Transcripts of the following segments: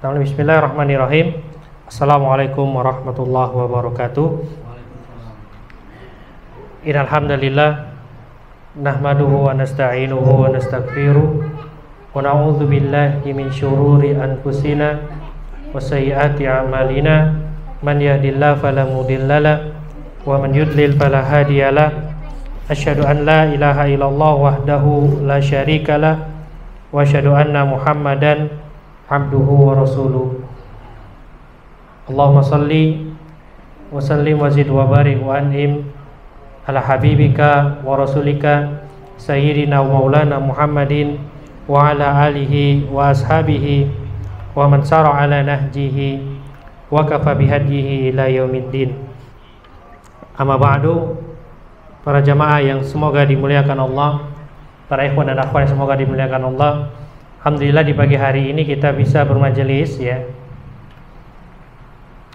Bismillahirrahmanirrahim. Assalamualaikum warahmatullahi wabarakatuh. Innal hamdalillah nahmaduhu wa nasta'inuhu wa nastaghfiruh wa na'udzu billahi min syururi anfusina wa sayyiati a'malina. Man yahdihillahu fala mudhillalah wa man yudlil fala hadiyalah. Asyhadu an la ilaha illallah wahdahu la syarikalah wa asyhadu anna Muhammadan abduhu wa rasuluh. Allahumma salli wa sallim wa zid wa barik wa an'im ala habibika wa rasulika sayyidina wa maulana Muhammadin wa ala alihi wa ashabihi wa man sara ala nahjihi wa kafa bihadihi ila yaumiddin. Amma ba'du, para jamaah yang semoga dimuliakan Allah, para ikhwan dan akhwat yang semoga dimuliakan Allah. Alhamdulillah di pagi hari ini kita bisa bermajelis ya.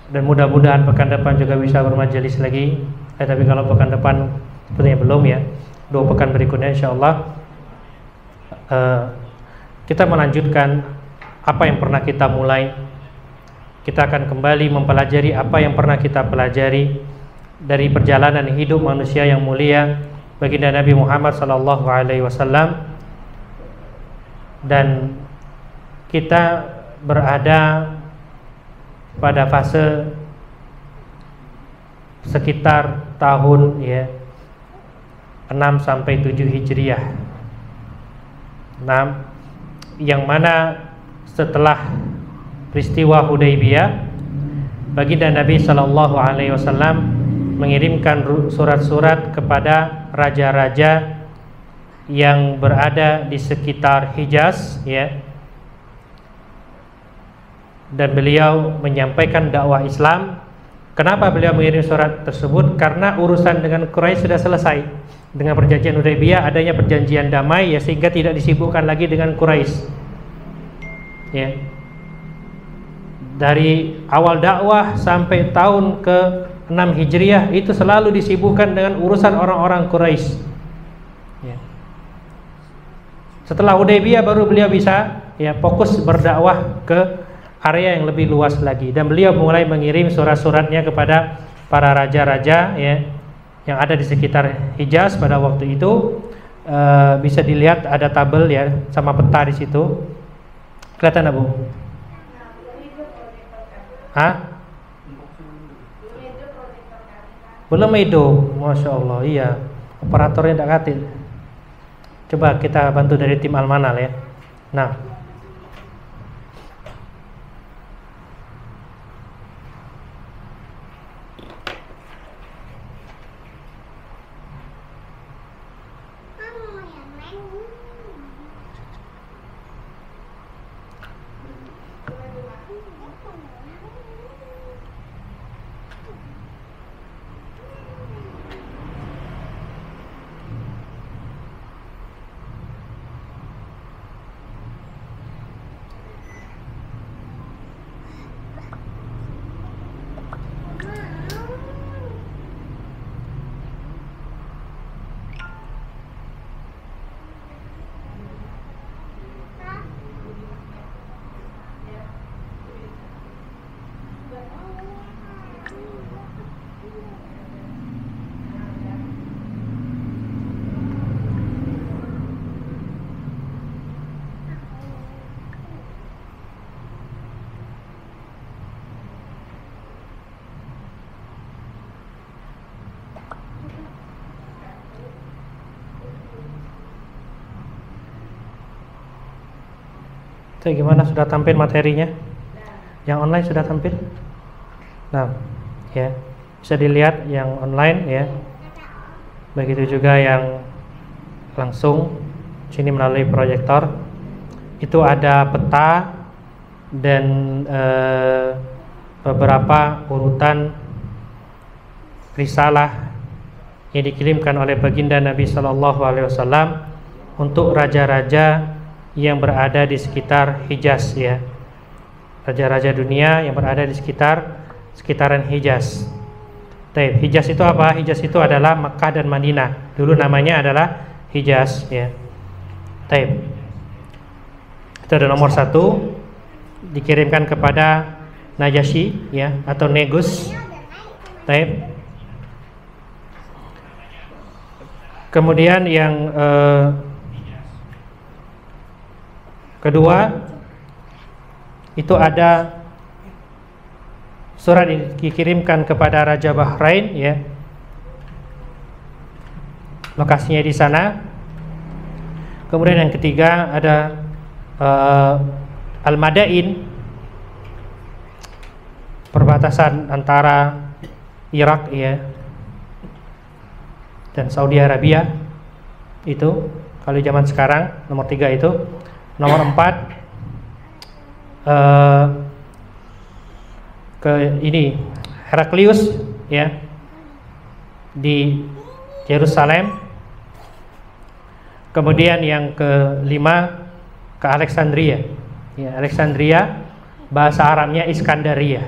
Dan mudah-mudahan pekan depan juga bisa bermajelis lagi. Tapi kalau pekan depan sepertinya belum ya. 2 pekan berikutnya insyaallah kita melanjutkan apa yang pernah kita mulai. Kita akan kembali mempelajari apa yang pernah kita pelajari dari perjalanan hidup manusia yang mulia baginda Nabi Muhammad SAW. Dan kita berada pada fase sekitar tahun ya 6 sampai 7 Hijriah. 6 yang mana setelah peristiwa Hudaybiyah baginda Nabi SAW mengirimkan surat-surat kepada raja-raja yang berada di sekitar Hijaz ya. Dan beliau menyampaikan dakwah Islam. Kenapa beliau mengirim surat tersebut? Karena urusan dengan Quraisy sudah selesai. Dengan perjanjian Hudaybiyah adanya perjanjian damai ya, sehingga tidak disibukkan lagi dengan Quraisy. Ya. Dari awal dakwah sampai tahun ke-6 Hijriah itu selalu disibukkan dengan urusan orang-orang Quraisy. Ya. Setelah Hudaybiyah baru beliau bisa ya fokus berdakwah ke area yang lebih luas lagi, dan beliau mulai mengirim surat-suratnya kepada para raja-raja ya yang ada di sekitar Hijaz pada waktu itu. Bisa dilihat ada tabel ya sama peta di situ. Kelihatan Abu? Hah? Belum itu, masya Allah, iya. Operatornya tidak katil. Coba kita bantu dari tim Almanal ya. Nah, itu gimana, sudah tampil materinya? Yang online sudah tampil? Nah, ya bisa dilihat yang online ya. Begitu juga yang langsung sini melalui proyektor. Itu ada peta dan beberapa urutan risalah yang dikirimkan oleh baginda Nabi SAW untuk raja-raja yang berada di sekitar Hijaz ya. Raja-raja dunia yang berada di sekitaran Hijaz. Hijaz itu apa? Hijaz itu adalah Mekah dan Madinah. Dulu namanya adalah Hijaz ya. Itu ada nomor 1. dikirimkan kepada Najasyi ya, atau Negus. Taib. Kemudian yang kedua itu ada surat yang dikirimkan kepada Raja Bahrain ya. Lokasinya di sana. Kemudian yang ketiga ada Al-Madain, perbatasan antara Irak ya dan Saudi Arabia. Itu kalau zaman sekarang. Nomor 3 itu. Nomor 4 ke ini Heraklius ya, di Yerusalem. Kemudian yang kelima ke Alexandria ya, Alexandria bahasa Arabnya Iskandaria,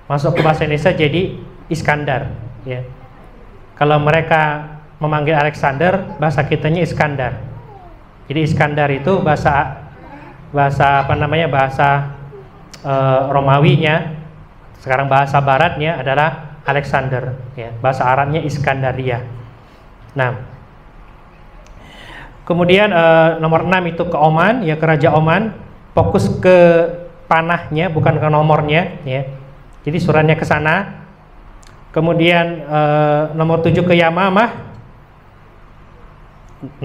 masuk ke bahasa Indonesia jadi Iskandar ya. Kalau mereka memanggil Alexander, bahasa kitanya Iskandar. Jadi Iskandar itu bahasa apa namanya, bahasa Romawinya, sekarang bahasa baratnya adalah Alexander ya, bahasa Arabnya Iskandaria. Nah, kemudian nomor 6 itu ke Oman ya, ke Raja Oman, fokus ke panahnya bukan ke nomornya ya. Jadi suratnya ke sana. Kemudian nomor 7 ke Yamamah. 6.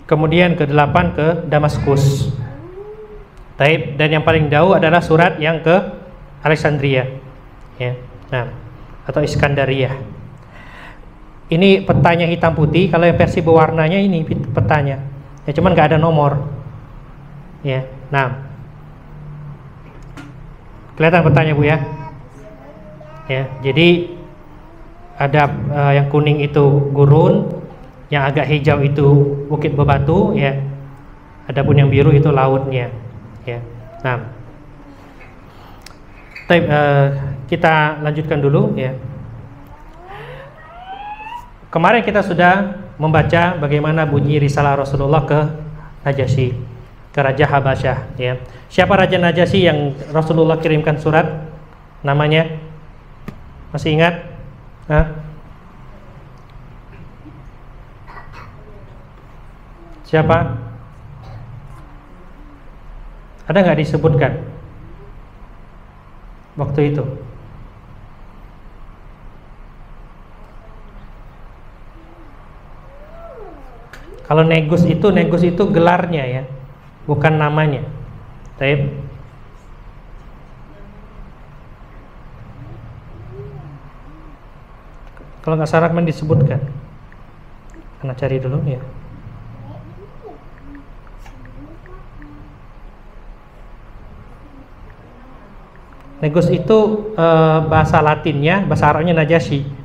Kemudian ke 8 ke Damaskus. Taib. Dan yang paling jauh adalah surat yang ke Alexandria ya. Nah, atau Iskandaria. Ini petanya hitam putih. Kalau yang versi berwarnanya ini petanya ya, cuman nggak ada nomor ya. Nah, kelihatan petanya Bu ya. Ya, jadi ada yang kuning itu gurun, yang agak hijau itu bukit bebatu ya. Adapun yang biru itu lautnya ya. Nah, kita lanjutkan dulu ya. Kemarin kita sudah membaca bagaimana bunyi risalah Rasulullah ke Najasyi, ke Raja Habasyah ya. Siapa Raja Najasyi yang Rasulullah kirimkan surat? Namanya masih ingat? Hah? Siapa? Ada nggak disebutkan waktu itu? Kalau Negus itu gelarnya ya, bukan namanya. Taib. Kalau nggak salah kan disebutkan. Karena cari dulu ya. Negus itu bahasa Latinnya, bahasa Arabnya Najasyi.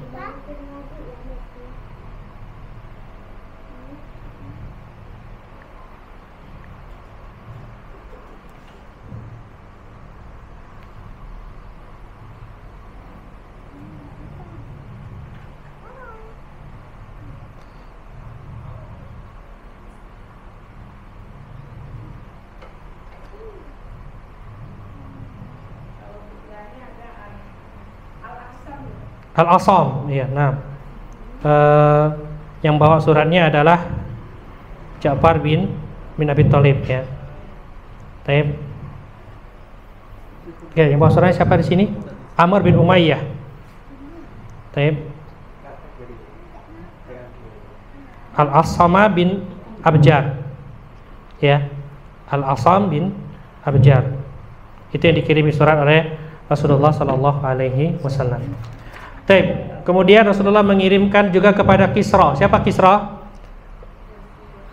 Al-Asam, ya. Nah, yang bawa suratnya adalah Ja'far bin Abi Thalib, ya. Taib. Ya, yang bawa suratnya siapa di sini? Amr bin Umayyah. Taib. Al-Asama bin Abjar, ya. Al-Asam bin Abjar. Itu yang dikirimi surat oleh Rasulullah Sallallahu Alaihi Wasallam. Taib. Kemudian Rasulullah mengirimkan juga kepada Kisra. Siapa Kisra?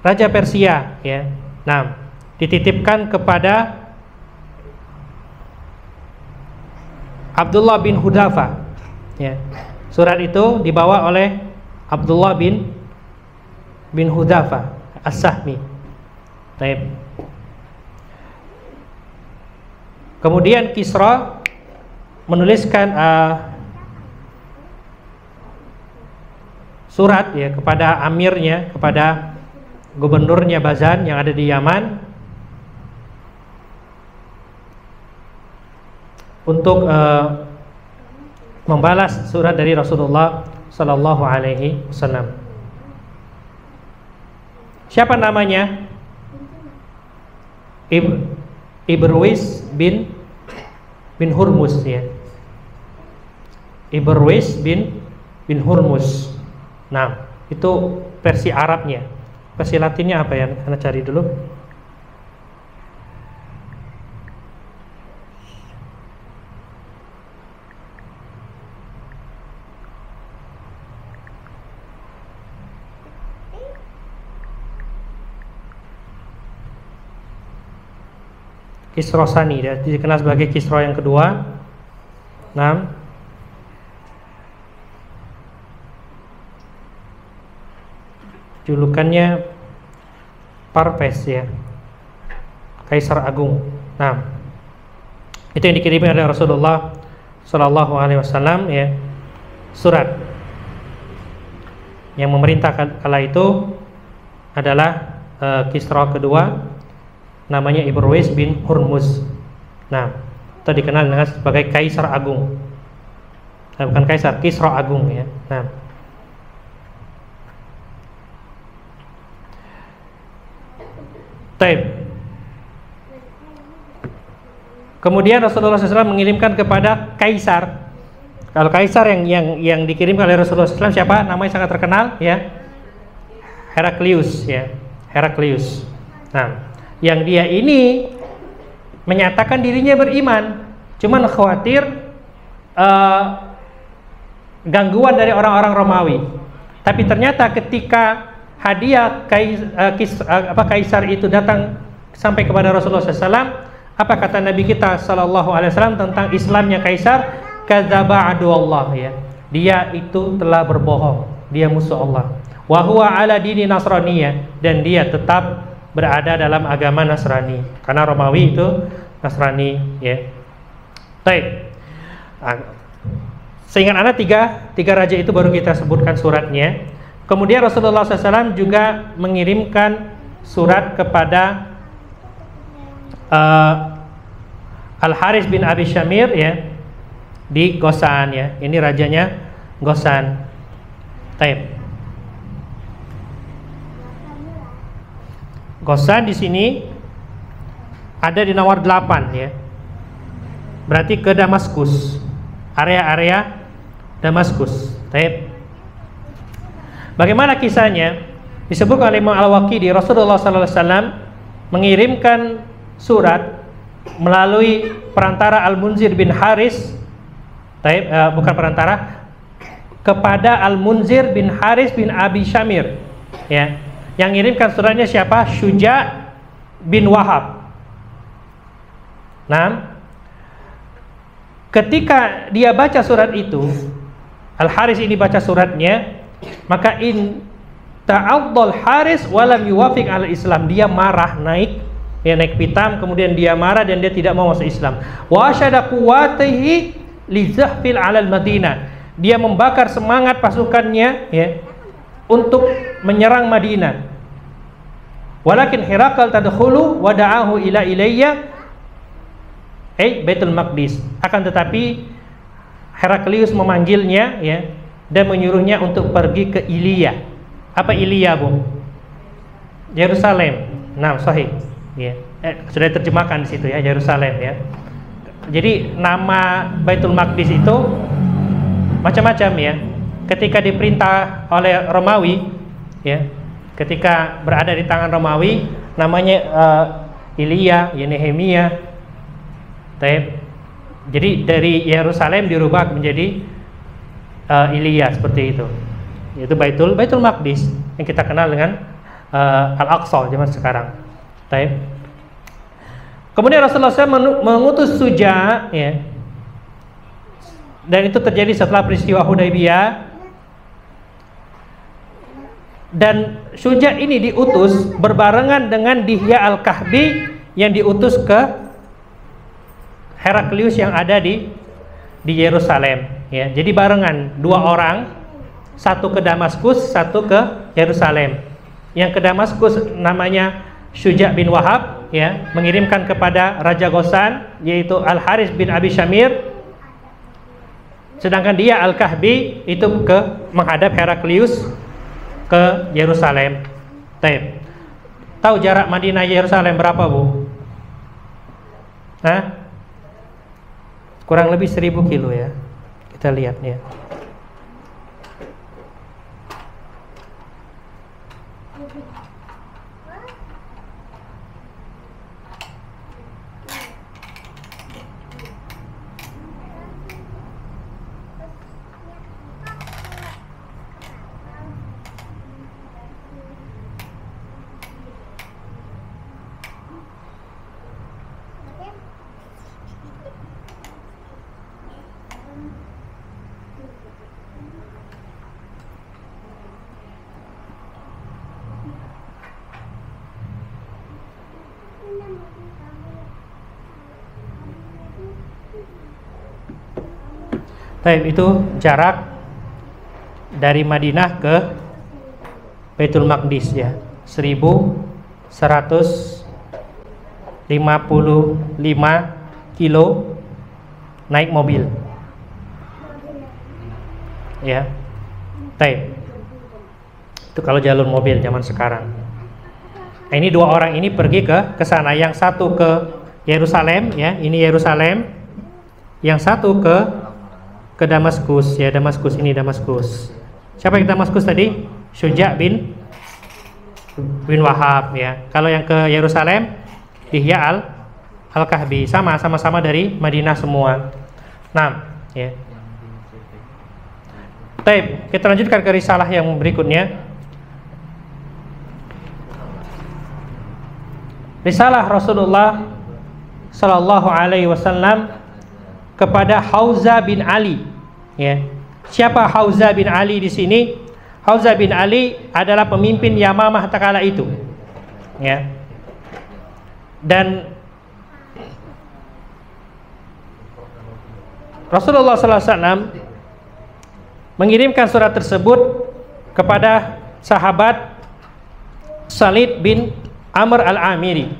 Raja Persia, ya. Nah, dititipkan kepada Abdullah bin Hudzafa, ya. Surat itu dibawa oleh Abdullah bin Hudzafa As-Sahmi. Taib. Kemudian Kisra menuliskan surat ya kepada amirnya, kepada gubernurnya Bazan yang ada di Yaman, untuk membalas surat dari Rasulullah sallallahu alaihi wasallam. Siapa namanya? Ibrwis bin Hurmuz ya. Ibrwis bin Hurmuz. Nah, itu versi Arabnya. Versi Latinnya apa ya? Anda cari dulu. Kisra Sani, dia dikenal sebagai Kisra yang kedua. 6. Julukannya Parves ya, Kaisar Agung. Nah, itu yang dikirimkan oleh Rasulullah Sallallahu Alaihi Wasallam ya, surat yang memerintah kala itu adalah Kisra kedua, namanya Ibrwis bin Hurmuz. Nah, itu dikenal dengan sebagai Kaisar Agung. Nah, bukan Kaisar, Kisra Agung ya. Nah, taib. Kemudian Rasulullah SAW mengirimkan kepada Kaisar. Kalau Kaisar yang dikirimkan oleh Rasulullah SAW siapa? Namanya sangat terkenal ya, Heraklius ya, Heraklius. Nah, yang dia ini menyatakan dirinya beriman, cuman khawatir gangguan dari orang-orang Romawi. Tapi ternyata ketika hadiah Kaisar itu datang sampai kepada Rasulullah SAW, apa kata Nabi kita Sallallahu Alaihi Wasallam tentang Islamnya Kaisar? Kadzaba aduwallah ya, dia itu telah berbohong, dia musuh Allah. Wa huwa ala dini Nasraniyah, dan dia tetap berada dalam agama Nasrani, karena Romawi itu Nasrani ya. Baik. Seingat Anda tiga raja itu baru kita sebutkan suratnya. Kemudian Rasulullah SAW juga mengirimkan surat kepada Al-Haris bin Abi Syamir ya, di Ghosan ya. Ini rajanya Ghosan. Baik. Ghosan di sini ada di nomor 8 ya. Berarti ke Damaskus, area-area Damaskus. Baik. Bagaimana kisahnya? Disebut oleh Imam Al-Waqidi, Rasulullah SAW mengirimkan surat melalui perantara Al-Munzir bin Haris. Baik, bukan perantara, kepada Al-Munzir bin Haris bin Abi Syamir ya. Yang ngirimkan suratnya siapa? Syuja bin Wahab. Nah, ketika dia baca surat itu, Al-Haris ini baca suratnya, maka in ta'addal Haris walam yuwafiq al-Islam, dia marah, naik pitam, kemudian dia marah dan dia tidak mau masuk Islam. Wa asyada quwwatihi li zahfil 'alal Madinah, dia membakar semangat pasukannya ya, untuk menyerang Madinah. Walakin Herakal tadkhulu wa da'ahu ila ilayya Baitul Maqdis. Akan tetapi Heraklius memanggilnya ya, dan menyuruhnya untuk pergi ke Ilya. Apa Ilya, Bu? Yerusalem. Nah, sahih. Ya. Sudah diterjemahkan di situ ya, Yerusalem ya. Jadi nama Baitul Maqdis itu macam-macam ya. Ketika diperintah oleh Romawi ya, ketika berada di tangan Romawi namanya Ilya, ya Nehemia. Jadi dari Yerusalem dirubah menjadi Ilya seperti itu. Yaitu Baitul Maqdis yang kita kenal dengan Al-Aqsa zaman sekarang. Kemudian Rasulullah SAW mengutus Suja ya. Dan itu terjadi setelah peristiwa Hudaybiyah. Dan Syuja ini diutus berbarengan dengan Dihya Al-Kahbi yang diutus ke Heraklius yang ada di Yerusalem ya. Jadi barengan, dua orang, satu ke Damaskus, satu ke Yerusalem. Yang ke Damaskus namanya Syuja bin Wahab, ya, mengirimkan kepada Raja Ghassan yaitu Al-Haris bin Abi Syamir. Sedangkan dia Al-Kahbi itu menghadap Heraklius ke Yerusalem. Tahu jarak Madinah Yerusalem berapa, Bu? Hah? Kurang lebih 1000 kilo ya. Kita lihat ya. Itu jarak dari Madinah ke Baitul Maqdis ya, 1155 kilo naik mobil. Ya. Itu kalau jalur mobil zaman sekarang. Nah, ini dua orang ini pergi ke sana, yang satu ke Yerusalem ya, ini Yerusalem. Yang satu ke Damaskus ya, Damaskus ini Damaskus. Siapa yang Damaskus tadi? Syuja bin Wahab ya. Kalau yang ke Yerusalem Dihya Al-Kahbi, sama-sama dari Madinah semua. Nah, ya. Kita lanjutkan ke risalah yang berikutnya. Risalah Rasulullah Sallallahu Alaihi Wasallam kepada Hauza bin Ali. Ya. Siapa Hauza bin Ali di sini? Hauza bin Ali adalah pemimpin Yamamah tatkala itu. Ya. Dan Rasulullah SAW mengirimkan surat tersebut kepada sahabat Salid bin Amr al-Amiri.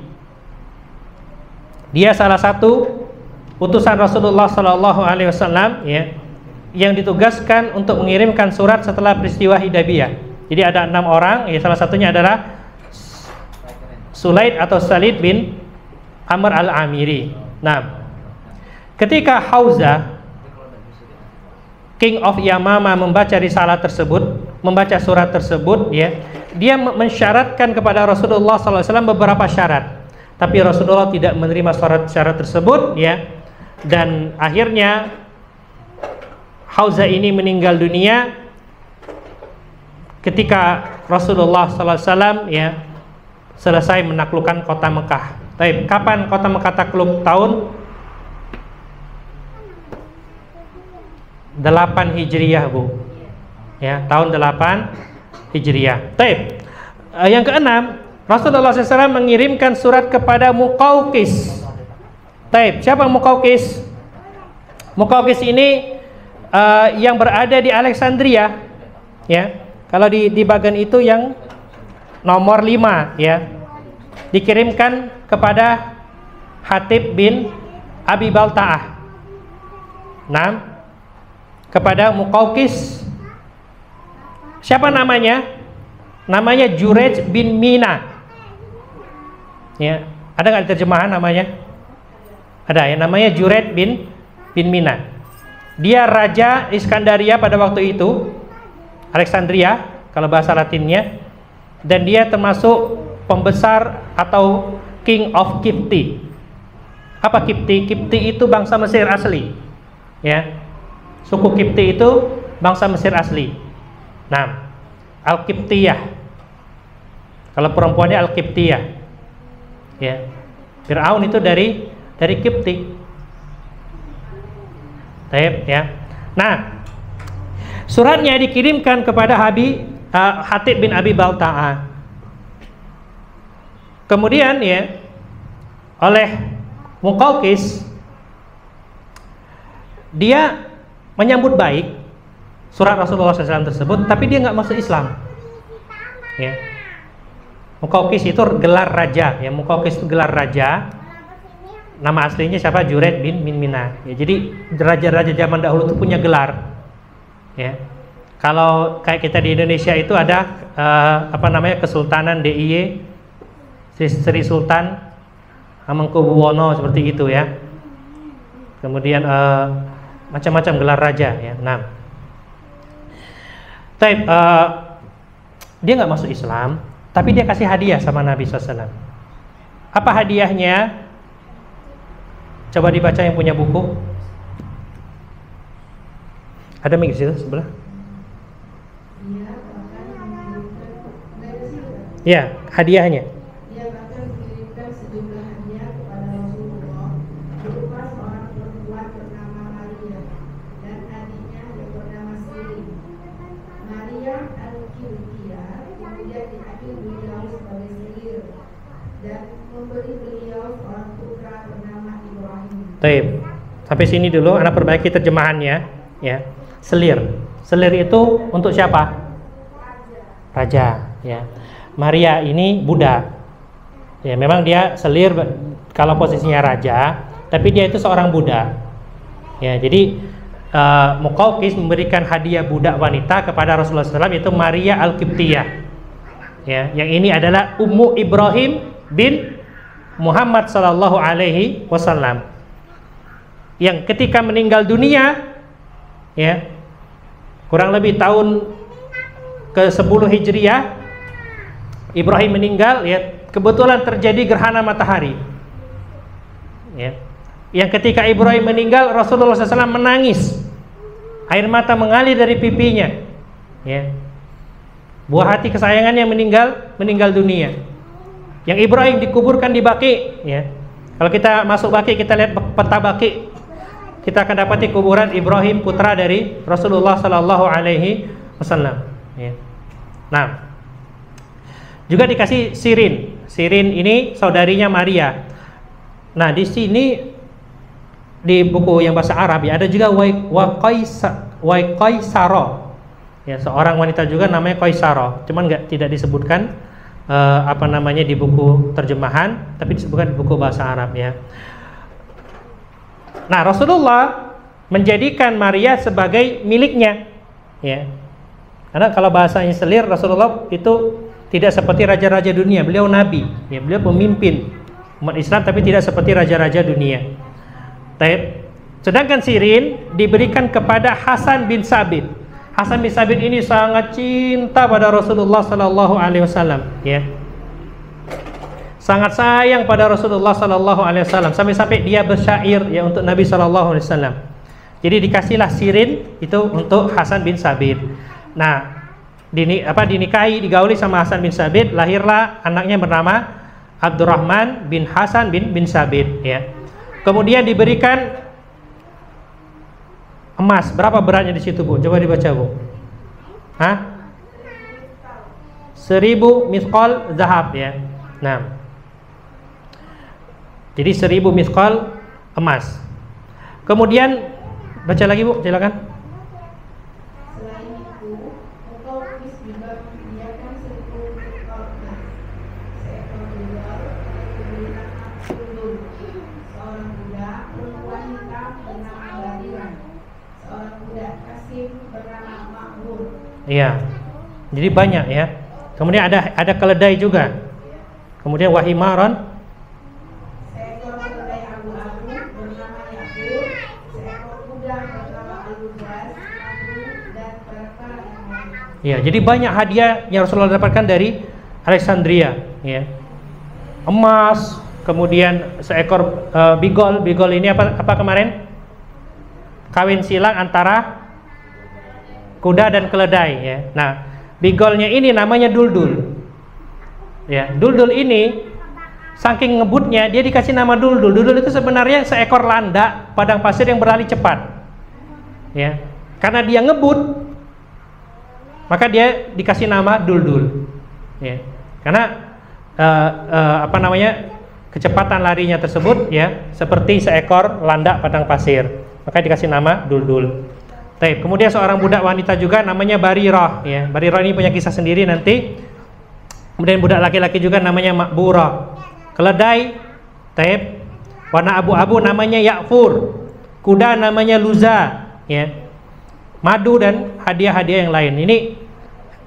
Dia salah satu utusan Rasulullah SAW ya, yang ditugaskan untuk mengirimkan surat setelah peristiwa Hudaybiyah. Jadi ada 6 orang, ya, salah satunya adalah Sulaid atau Salid bin Amr al-Amiri. Nah, ketika Hauza, King of Yamama, membaca risalah tersebut, membaca surat tersebut, ya, dia mensyaratkan kepada Rasulullah SAW beberapa syarat. Tapi Rasulullah tidak menerima syarat tersebut, ya, dan akhirnya Hauza ini meninggal dunia ketika Rasulullah SAW ya selesai menaklukkan kota Mekah. Kapan kota Mekah takluk? Tahun 8 Hijriyah, Bu. Ya, tahun 8 Hijriyah. Yang keenam, Rasulullah SAW mengirimkan surat kepada Muqawqis. Siapa Muqawqis? Muqawqis ini yang berada di Alexandria, ya. Kalau di bagian itu yang nomor 5, ya, dikirimkan kepada Hatib bin Abi Balta'ah. Nah, kepada Muqawqis. Siapa namanya? Namanya Jurej bin Mina. Ya, ada nggak terjemahan namanya? Ada ya, namanya Jurej bin Mina. Dia Raja Iskandaria pada waktu itu, Alexandria kalau bahasa Latinnya, dan dia termasuk pembesar atau King of Kipti. Apa Kipti? Kipti itu bangsa Mesir asli, ya. Suku Kipti itu bangsa Mesir asli. Nah, Al-Kiptiyah, kalau perempuannya Al-Kiptiyah, ya. Fir'aun itu dari Kipti. Ya. Nah, suratnya dikirimkan kepada Hatib bin Abi Balta'ah. Kemudian ya, oleh Muqawqis, dia menyambut baik surat Rasulullah SAW tersebut, tapi dia nggak masuk Islam. Ya. Muqawqis itu gelar raja, ya. Muqawqis itu gelar raja. Nama aslinya siapa? Juraid bin Minmina. Ya, jadi raja-raja zaman dahulu itu punya gelar. Ya. Kalau kayak kita di Indonesia itu ada Kesultanan DIY, Sri Sultan Hamengkubuwono seperti itu ya. Kemudian macam-macam gelar raja ya. Nah, dia nggak masuk Islam, tapi dia kasih hadiah sama Nabi SAW. Apa hadiahnya? Coba dibaca yang punya buku. Ada mic di situ sebelah. Ya, hadiahnya. Dia bahkan mengirimkan sejumlah hadiah kepada Rasulullah berupa seorang perempuan bernama Maria dan adiknya yang bernama Sirin. Maria Al-Qibtiyah kemudian diambil beliau sebagai selir dan memberi beliau seorang putra bernama Ibrahim. Baik. Sampai sini dulu, anak perbaiki terjemahannya ya. Selir. Selir itu untuk siapa? Raja, ya. Maria ini budak. Ya, memang dia selir kalau posisinya raja, tapi dia itu seorang budak. Ya, jadi Muqawqis memberikan hadiah budak wanita kepada Rasulullah SAW, yaitu Maria Al-Qibtiyah. Ya, yang ini adalah Ummu Ibrahim bin Muhammad sallallahu alaihi wasallam. Yang ketika meninggal dunia, ya, kurang lebih tahun ke-10 Hijriah, Ibrahim meninggal, ya, kebetulan terjadi gerhana matahari. Ya. Yang ketika Ibrahim meninggal, Rasulullah SAW menangis. Air mata mengalir dari pipinya. Ya. Buah hati kesayangannya meninggal dunia. Yang Ibrahim dikuburkan di Baqi, ya. Kalau kita masuk Baqi, kita lihat peta Baqi, kita akan dapati kuburan Ibrahim, putra dari Rasulullah sallallahu alaihi wasallam. Ya. Nah, juga dikasih Sirin. Sirin ini saudarinya Maria. Nah, di sini di buku yang bahasa Arab ya ada juga Qaisaro. Ya, seorang wanita juga namanya Qaisaro. Cuman tidak disebutkan di buku terjemahan, tapi disebutkan di buku bahasa Arab ya. Nah, Rasulullah menjadikan Maria sebagai miliknya. Ya. Karena kalau bahasanya selir, Rasulullah itu tidak seperti raja-raja dunia, beliau nabi, ya, beliau pemimpin umat Islam, tapi tidak seperti raja-raja dunia. Sedangkan Sirin diberikan kepada Hasan bin Sabit. Hasan bin Sabit ini sangat cinta pada Rasulullah sallallahu alaihi wasallam, ya. Sangat sayang pada Rasulullah sallallahu alaihi wasallam, sampai-sampai dia bersyair ya untuk Nabi sallallahu alaihi wasallam. Jadi dikasihlah Sirin itu untuk Hasan bin Sabit. Nah, dinikahi, digauli sama Hasan bin Sabit, lahirlah anaknya bernama Abdurrahman bin Hasan bin Sabit ya. Kemudian diberikan emas. Berapa beratnya di situ, Bu? Coba dibaca, Bu. 1000 misqal zahab ya. Nah. Jadi 1000 misqal emas. Kemudian baca lagi, Bu, silakan. Iya, jadi banyak ya. Kemudian ada keledai juga. Kemudian wahimaron, seekor keledai abu-abu bernama Yakub, seekor kuda bernama Al-Ubas, dan berapa yang lain. Iya, jadi banyak hadiah yang Rasulullah dapatkan dari Alexandria. Ya, emas, kemudian seekor bigol. Bigol ini apa kemarin? Kawin silang antara kuda dan keledai ya. Nah, bigolnya ini namanya Duldul. Ya, Duldul ini saking ngebutnya dia dikasih nama Duldul. Duldul itu sebenarnya seekor landak padang pasir yang berlari cepat. Ya. Karena dia ngebut, maka dia dikasih nama Duldul. Ya. Karena kecepatan larinya tersebut ya seperti seekor landak padang pasir, maka dikasih nama Duldul. Kemudian seorang budak wanita juga namanya Barirah ya. Barirah ini punya kisah sendiri nanti. Kemudian budak laki-laki juga namanya Makbura. Keledai, taib, warna abu-abu namanya Ya'fur. Kuda namanya Luza, ya. Madu dan hadiah-hadiah yang lain. Ini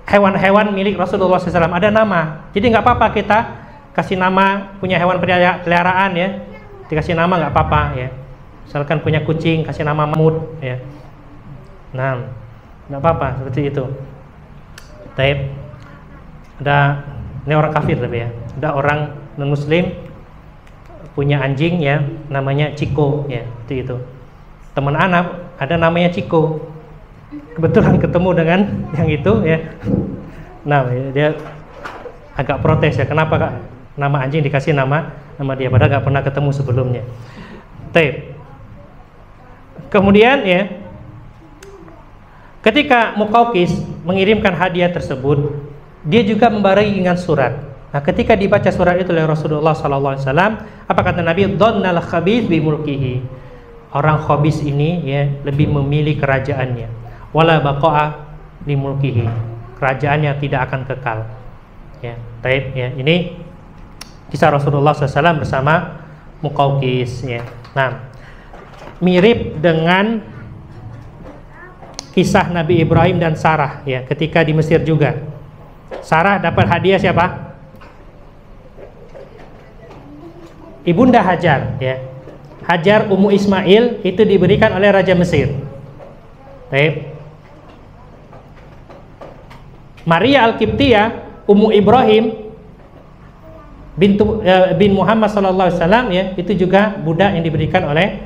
hewan-hewan milik Rasulullah SAW, ada nama. Jadi nggak apa-apa kita kasih nama, punya hewan peliharaan ya, dikasih nama nggak apa-apa ya. Misalkan punya kucing, kasih nama Mahmud ya. Nah, nggak apa-apa seperti itu. Taib. Ada, ini orang kafir tapi ya. Ada orang non-muslim punya anjing ya, namanya Ciko ya, seperti itu. Teman anak ada namanya Ciko. Kebetulan ketemu dengan yang itu ya. Nah, dia agak protes ya, kenapa Kak nama anjing dikasih nama dia, padahal nggak pernah ketemu sebelumnya. Taib. Kemudian ya, ketika Muqawqis mengirimkan hadiah tersebut, dia juga membarengi dengan surat. Nah, ketika dibaca surat itu oleh Rasulullah SAW, apa kata Nabi? Dhannal khabith bi mulkihi. Orang khabis ini ya lebih memilih kerajaannya. Wala baqa'a li mulkihi. Kerajaannya tidak akan kekal. Ya, baik ya. Ini kisah Rasulullah SAW bersama Muqawqis ya. Nah, mirip dengan kisah Nabi Ibrahim dan Sarah ya, ketika di Mesir juga. Sarah dapat hadiah siapa? Ibunda Hajar ya. Hajar Ummu Ismail itu diberikan oleh Raja Mesir. Baik. Maria Al-Qibtiyah Ummu Ibrahim bin Muhammad sallallahu alaihi wasallam ya, itu juga budak yang diberikan oleh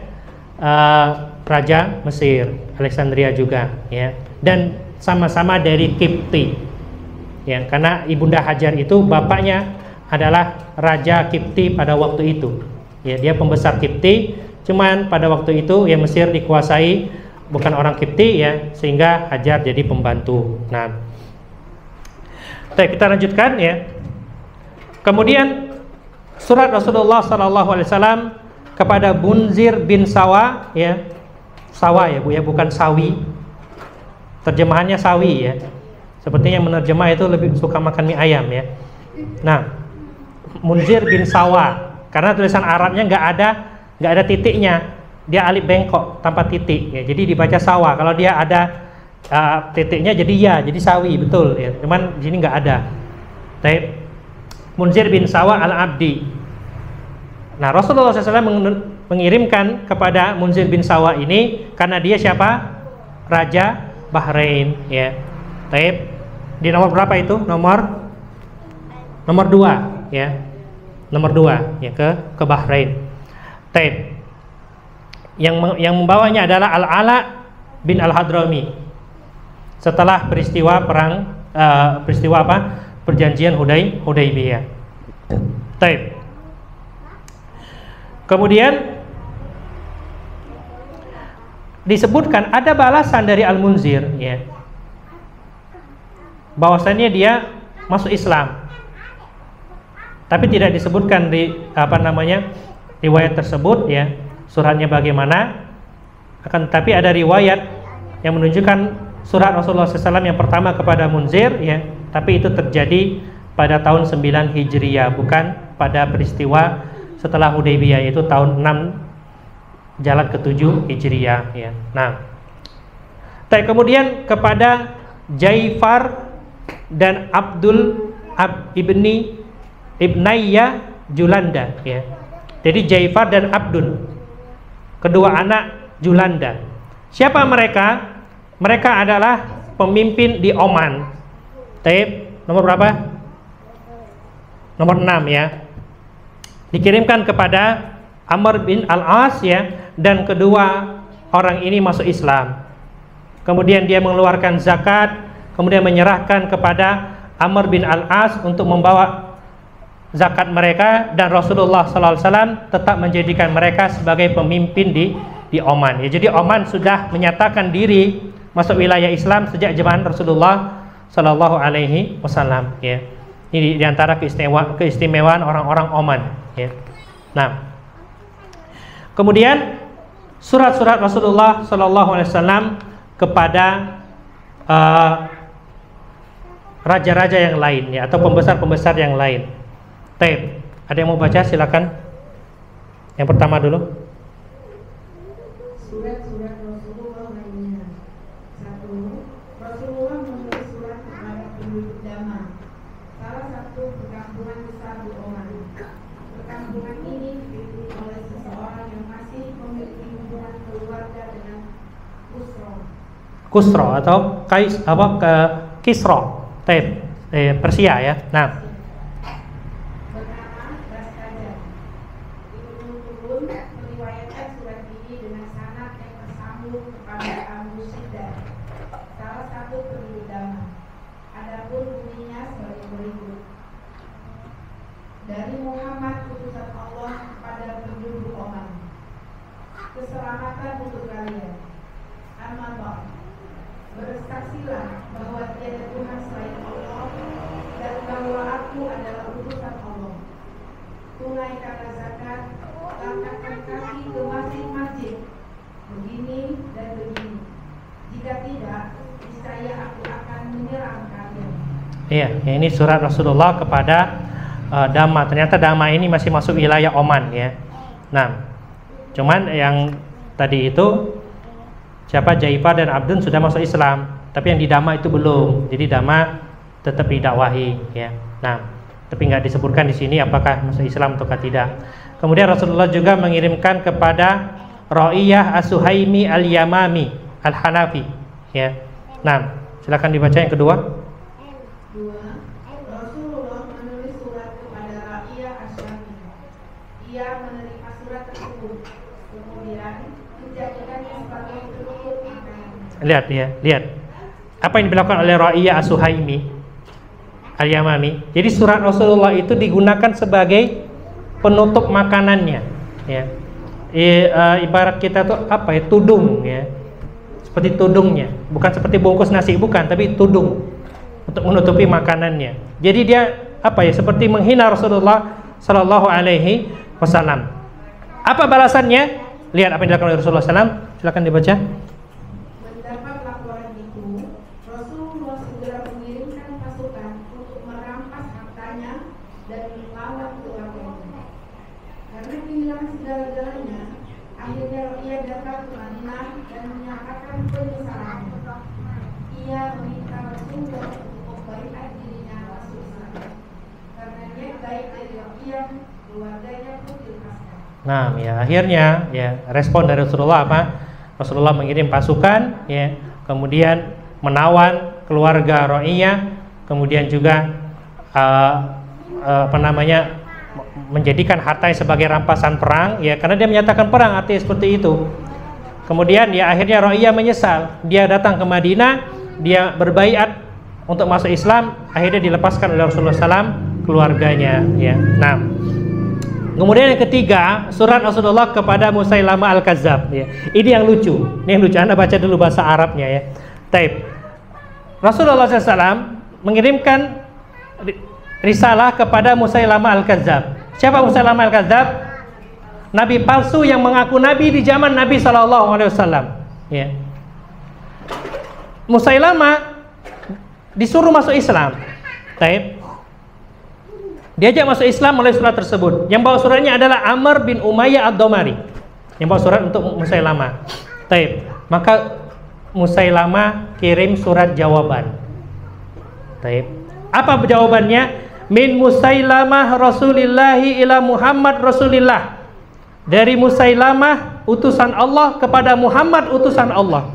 Raja Mesir, Alexandria juga ya. Dan sama-sama dari Qibti. Ya, karena Ibunda Hajar itu bapaknya adalah Raja Qibti pada waktu itu. Ya, dia pembesar Qibti, cuman pada waktu itu ya Mesir dikuasai bukan orang Qibti ya, sehingga Hajar jadi pembantu. Nah, kita lanjutkan ya. Kemudian surat Rasulullah SAW kepada Munzir bin Sawa ya, Sawa ya Bu ya, bukan Sawi. Terjemahannya Sawi ya. Sepertinya menerjemah itu lebih suka makan mie ayam ya. Nah, Munzir bin Sawa, karena tulisan Arabnya nggak ada titiknya, dia alif bengkok tanpa titik ya, jadi dibaca Sawa. Kalau dia ada titiknya jadi ya, jadi Sawi betul ya, cuman di sini nggak ada. Baik. Munzir bin Sawa al-Abdi. Nah, Rasulullah SAW mengirimkan kepada Munzir bin Sawa ini karena dia siapa? Raja Bahrain ya. Baik. Di nomor berapa itu? Nomor 2 ya. Nomor 2 ya, ke Bahrain. Taib. Yang membawanya adalah Al-Ala bin Al-Hadrami. Setelah peristiwa perjanjian Hudaybiyah. Taib. Kemudian disebutkan ada balasan dari Al-Munzir ya, bahwasannya dia masuk Islam. Tapi tidak disebutkan di riwayat tersebut ya, suratnya bagaimana. Akan tetapi ada riwayat yang menunjukkan surat Rasulullah SAW yang pertama kepada Munzir ya, tapi itu terjadi pada tahun 9 Hijriyah, bukan pada peristiwa setelah Hudaybiyah, yaitu tahun 6 jalan ke-7 Hijriyah ya. Nah, kemudian kepada Jaifar dan Abdul Ibnayya Julanda ya. Jadi Jaifar dan Abdul, kedua anak Julanda. Siapa mereka? Mereka adalah pemimpin di Oman. Taib, nomor berapa? Nomor 6 ya. Dikirimkan kepada Amr bin Al-As ya, dan kedua orang ini masuk Islam. Kemudian dia mengeluarkan zakat, kemudian menyerahkan kepada Amr bin Al-As untuk membawa zakat mereka, dan Rasulullah SAW tetap menjadikan mereka sebagai pemimpin di Oman. Ya, jadi Oman sudah menyatakan diri masuk wilayah Islam sejak zaman Rasulullah SAW. Ya, ini diantara keistimewaan orang-orang Oman. Ya. Nah, kemudian surat-surat Rasulullah SAW kepada raja-raja yang lain ya, atau pembesar-pembesar yang lain. Taib. Ada yang mau baca? Silakan. Yang pertama dulu. Surat-surat Rasulullah lainnya. 1. Rasulullah menulis surat kepada penduduk Damas, salah satu perkampungan besar di Oman. Perkampungan ini dipimpin oleh seseorang yang masih memiliki hubungan keluarga dengan Kusro atau Kisro, Persia ya. Nah, bernama Raskaja. Ibnu meriwayatkan surat ini dengan sanad yang tersambung kepada Abu Syiddah, salah satu penduduk Damas. Adapun bunyinya sebagai berikut. Dari Muhammad utusan Allah kepada penduduk Oman. Keselamatan untuk kalian. Amma bersaksilah bahwa tiada Tuhan selain Allah dan bahwa aku adalah utusan Allah. Tunaikanlah zakat, langkahkan kaki ke masjid-masjid begini dan begini. Jika tidak, niscaya aku akan menyerang kalian. Iya, ini surat Rasulullah kepada Dama. Ternyata Dama ini masih masuk wilayah Oman ya. Nah, cuman yang tadi itu siapa Jaifar dan Abdun sudah masuk Islam, tapi yang di Dama itu belum. Jadi Dama tetap didakwahi ya. Nah, tapi nggak disebutkan di sini apakah masuk Islam atau tidak. Kemudian Rasulullah juga mengirimkan kepada Ra'iyah As-Suhaimi Al-Yamami Al-Hanafi ya. Nah, silakan dibaca yang kedua. 2. Rasulullah menulis surat kepada Ra'iyah As-Syami. Ia menerima surat tersebut, kemudian menjadikannya sebagai penutup makanan. Lihat ya, lihat. Apa yang dilakukan oleh Ra'iyah As-Suhaimi Al-Yamami. Jadi surat Rasulullah itu digunakan sebagai penutup makanannya ya. Ibarat kita tuh apa ya, tudung ya. Seperti tudungnya, bukan seperti bungkus nasi, bukan, tapi tudung untuk menutupi makanannya. Jadi dia apa ya, seperti menghina Rasulullah Sallallahu Alaihi Wasallam. Apa balasannya? Lihat apa yang dilakukan oleh Rasulullah SAW. Silakan dibaca. Mendapat laporan itu, Rasulullah segera mengirimkan pasukan untuk merampas hartanya dan melawan keluarganya. Karena kehilangan segala-galanya, akhirnya ia datang ke Madinah dan menyatakan penyesalannya. Ia meminta Rasulullah untuk membaiat dirinya masuk Islam. Karena niat baik dari ia, keluarganya pun dilepaskan. Nah, ya akhirnya ya respon dari Rasulullah apa? Rasulullah mengirim pasukan ya, kemudian menawan keluarga Ra'iyah, kemudian juga menjadikan hartanya sebagai rampasan perang ya, karena dia menyatakan perang, artinya seperti itu. Kemudian ya akhirnya Ra'iyah menyesal, dia datang ke Madinah, dia berbaiat untuk masuk Islam, akhirnya dilepaskan oleh Rasulullah SAW keluarganya ya. Nah, kemudian yang ketiga, surat Rasulullah kepada Musailamah Al-Kazzab ya. Ini yang lucu. Ini yang lucu. Anda baca dulu bahasa Arabnya ya. Taib. Rasulullah SAW mengirimkan risalah kepada Musailamah Al-Kazzab. Siapa Musailamah Al-Kazzab? Nabi palsu yang mengaku nabi di zaman Nabi SAW ya. Musailamah disuruh masuk Islam. Taib. Diajak masuk Islam oleh surat tersebut. Yang bawa suratnya adalah Amr bin Umayyah Ad-Damari. Yang bawa surat untuk Musailamah. Taib. Maka Musailamah kirim surat jawaban. Taib. Apa jawabannya? Min Musailamah Rasulillahi ila Muhammad Rasulillah. Dari Musailamah utusan Allah kepada Muhammad utusan Allah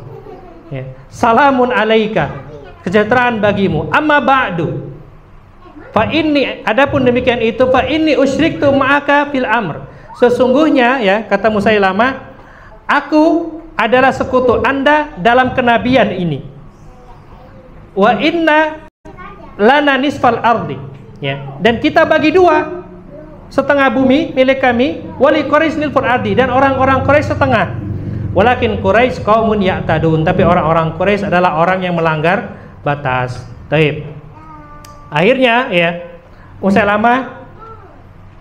ya. Salamun alaika, kesejahteraan bagimu. Amma ba'du, fa inni, adapun demikian itu, fa inni usyriktu ma'aka fil amr, sesungguhnya ya kata Musailamah, aku adalah sekutu Anda dalam kenabian ini. Wa inna lana nisfal ardi ya, dan kita bagi dua, setengah bumi milik kami, wali Quraisy nilful ardi, dan orang-orang Quraisy setengah. Walakin Quraisy qaumun ya'tadun, tapi orang-orang Quraisy adalah orang yang melanggar batas. Taib. Akhirnya ya Musailamah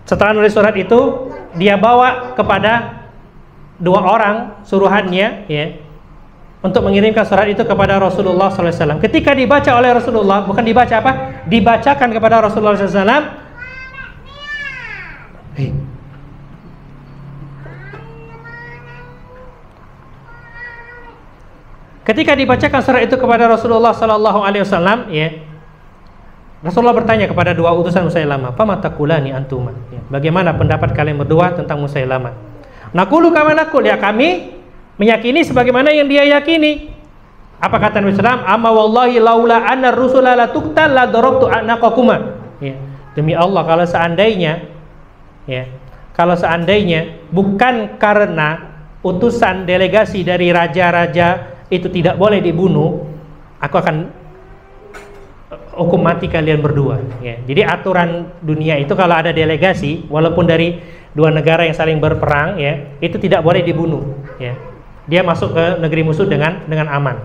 setelah nulis surat itu, dia bawa kepada dua orang suruhannya ya, untuk mengirimkan surat itu kepada Rasulullah SAW. Ketika dibaca oleh Rasulullah, bukan dibaca apa? Dibacakan kepada Rasulullah SAW. Ketika dibacakan surat itu kepada Rasulullah SAW, ya, Rasulullah bertanya kepada dua utusan Musailamah, "Fama taqulani antuma?" Ya, bagaimana pendapat kalian berdua tentang Musailamah? Naqulu kama naqul, ya kami meyakini sebagaimana yang dia yakini. Apa kata Nabi sallallahu alaihi wasallam? Amma wallahi laula anna rusula la tuqtal la darabtu anaqakuma. Ya, demi Allah kalau seandainya bukan karena utusan delegasi dari raja-raja itu tidak boleh dibunuh, aku akan hukum mati kalian berdua. Ya, jadi aturan dunia itu kalau ada delegasi, walaupun dari dua negara yang saling berperang, ya, itu tidak boleh dibunuh. Ya, dia masuk ke negeri musuh dengan aman.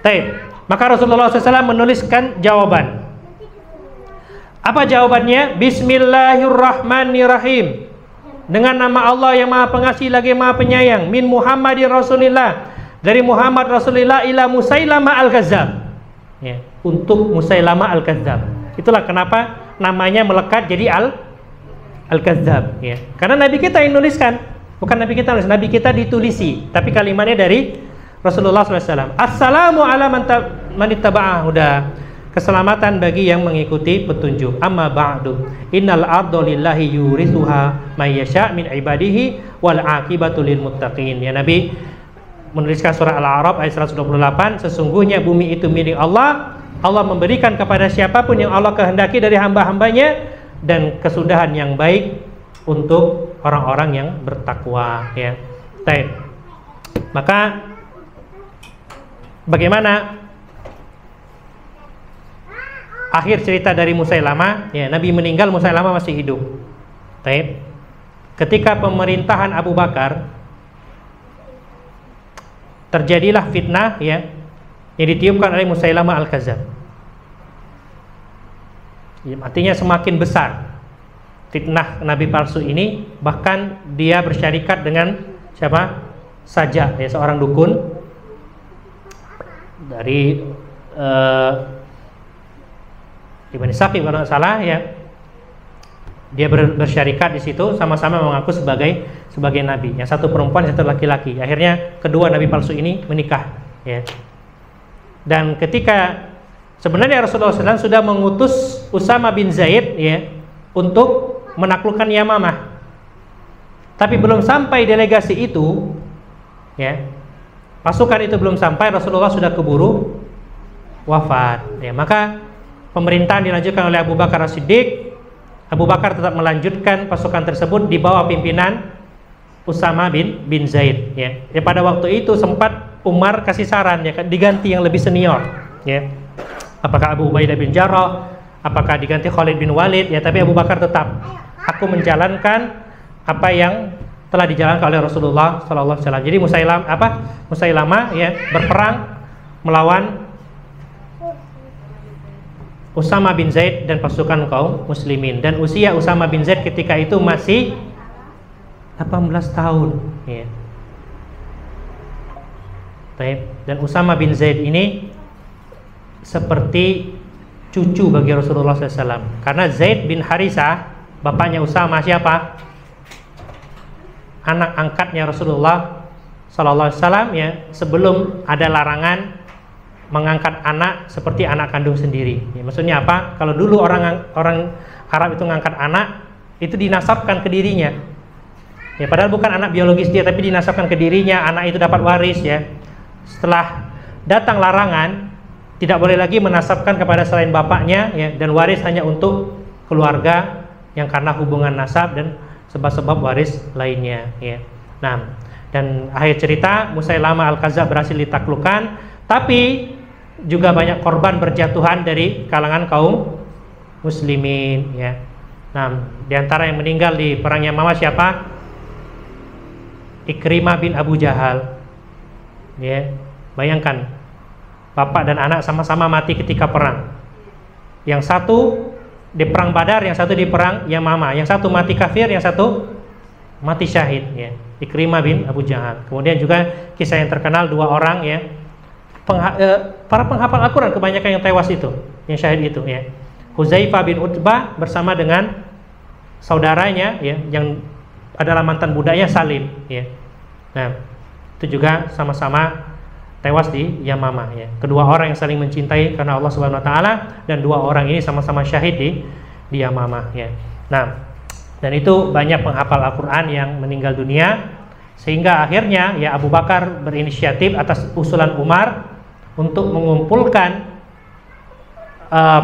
Baik, maka Rasulullah SAW menuliskan jawaban. Apa jawabannya? Bismillahirrahmanirrahim. Dengan nama Allah yang Maha Pengasih lagi Maha Penyayang. Min Muhammadin Rasulillah, dari Muhammad Rasulillah ila Musailamah al-Kadzdzab. Ya, untuk Musailamah al-Kadzdzab. Itulah kenapa namanya melekat jadi al-Kadzdzab. Ya, karena Nabi kita yang nuliskan, bukan Nabi kita nulis, Nabi kita ditulisi, tapi kalimatnya dari Rasulullah SAW. Assalamu ala man ittaba'ah huda. Keselamatan bagi yang mengikuti petunjuk. Amma ba'du, innal arda lillahi yurithuha may yasha' min ibadihi wal aqibatu lil muttaqin. Ya, Nabi menuliskan surah Al-A'raf ayat 128, sesungguhnya bumi itu milik Allah. Allah memberikan kepada siapapun yang Allah kehendaki dari hamba-hambanya, dan kesudahan yang baik untuk orang-orang yang bertakwa. Ya, baik. Maka bagaimana akhir cerita dari Musailamah? Ya, Nabi meninggal, Musailamah masih hidup. Baik. Ketika pemerintahan Abu Bakar, terjadilah fitnah, ya, yang ditiupkan oleh Musailamah al-Kadzdzab. Ya, artinya semakin besar fitnah Nabi palsu ini, bahkan dia bersyarikat dengan siapa saja, ya, seorang dukun dari di Bani Saqif kalau nggak salah, ya, dia bersyarikat di situ, sama-sama mengaku sebagai nabi. Yang satu perempuan, yang satu laki-laki. Akhirnya kedua nabi palsu ini menikah. Ya. Dan ketika sebenarnya Rasulullah SAW sudah mengutus Usama bin Zaid, ya, untuk menaklukkan Yamamah, tapi belum sampai delegasi itu, ya, pasukan itu belum sampai, Rasulullah sudah keburu wafat. Ya, maka pemerintahan dilanjutkan oleh Abu Bakar As-Siddiq. Abu Bakar tetap melanjutkan pasukan tersebut di bawah pimpinan Usama bin Zaid. Ya. Ya, pada waktu itu sempat Umar kasih saran, ya, diganti yang lebih senior. Ya. Apakah Abu Ubaidah bin Jarrah, apakah diganti Khalid bin Walid? Ya, tapi Abu Bakar tetap, aku menjalankan apa yang telah dijalankan oleh Rasulullah SAW. Jadi Musailamah, ya, berperang melawan Usama bin Zaid dan pasukan kaum muslimin. Dan usia Usama bin Zaid ketika itu masih 18 tahun, ya. Dan Usama bin Zaid ini seperti cucu bagi Rasulullah SAW, karena Zaid bin Harisah, bapaknya Usama, siapa? Anak angkatnya Rasulullah SAW, ya, sebelum ada larangan mengangkat anak seperti anak kandung sendiri. Ya, maksudnya apa? Kalau dulu orang Arab itu mengangkat anak, itu dinasabkan ke dirinya. Ya, padahal bukan anak biologis dia, tapi dinasabkan ke dirinya, anak itu dapat waris, ya. Setelah datang larangan, tidak boleh lagi menasabkan kepada selain bapaknya, ya, dan waris hanya untuk keluarga yang karena hubungan nasab dan sebab-sebab waris lainnya, ya. Nah, dan akhir cerita Musailamah al-Kadzdzab berhasil ditaklukkan, tapi juga banyak korban berjatuhan dari kalangan kaum muslimin, ya. Nah, di antara yang meninggal di perang Yamamah siapa? Ikrimah bin Abu Jahal. Ya, bayangkan, bapak dan anak sama-sama mati ketika perang. Yang satu di perang Badar, yang satu di perang Yamamah. Yang satu mati kafir, yang satu mati syahid ya, Ikrimah bin Abu Jahal. Kemudian juga kisah yang terkenal dua orang ya, para penghafal Al-Quran kebanyakan yang tewas itu, yang syahid itu ya. Huzaifah bin Utbah bersama dengan saudaranya ya, yang adalah mantan budaknya Salim ya. Nah, itu juga sama-sama tewas di Yamamah ya. Kedua orang yang saling mencintai karena Allah Subhanahu wa taala, dan dua orang ini sama-sama syahid di Yamamah ya. Nah, dan itu banyak penghafal Al-Qur'an yang meninggal dunia, sehingga akhirnya ya Abu Bakar berinisiatif atas usulan Umar untuk mengumpulkan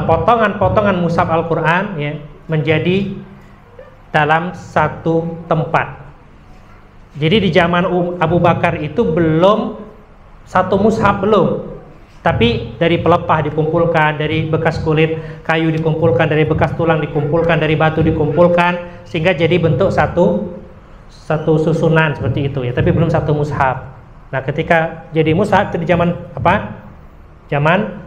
potongan-potongan mushaf Al-Qur'an ya menjadi dalam satu tempat. Jadi di zaman Abu Bakar itu belum satu mushaf, belum, tapi dari pelepah dikumpulkan, dari bekas kulit kayu dikumpulkan, dari bekas tulang dikumpulkan, dari batu dikumpulkan, sehingga jadi bentuk satu susunan seperti itu ya, tapi belum satu mushaf. Nah, ketika jadi mushaf itu di zaman apa? Zaman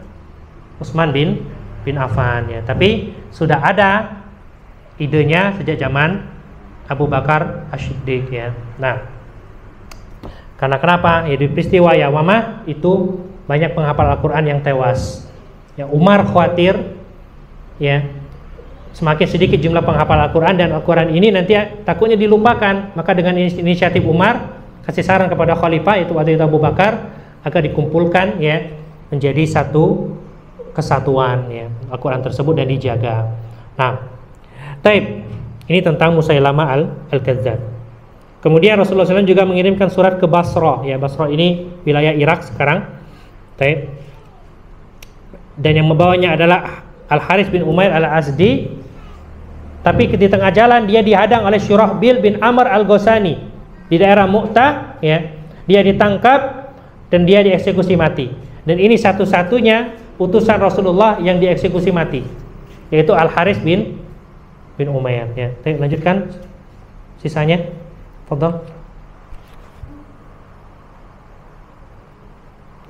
Utsman bin Affan ya, tapi sudah ada idenya sejak zaman Abu Bakar As-Siddiq ya. Nah, karena kenapa? Ya, di peristiwa Yamamah itu banyak penghafal Al-Quran yang tewas. Ya, Umar khawatir ya semakin sedikit jumlah penghafal Al-Quran, dan Al-Quran ini nanti takutnya dilupakan. Maka dengan inisiatif Umar kasih saran kepada Khalifah itu waktu itu Abu Bakar agar dikumpulkan ya menjadi satu kesatuan ya Al-Quran tersebut dan dijaga. Nah, taib, ini tentang Musailamah al-Kadzdzab. Kemudian Rasulullah SAW juga mengirimkan surat ke Basrah ya, Basrah ini wilayah Irak sekarang. Taib. Dan yang membawanya adalah Al-Harits bin Umair Al-Azdi. Tapi di tengah jalan dia dihadang oleh Syurahbil bin Amr Al-Ghasani di daerah Mu'tah ya. Dia ditangkap dan dia dieksekusi mati. Dan ini satu-satunya utusan Rasulullah yang dieksekusi mati, yaitu Al-Harits bin Umair ya. Taib, lanjutkan sisanya. Fadhal.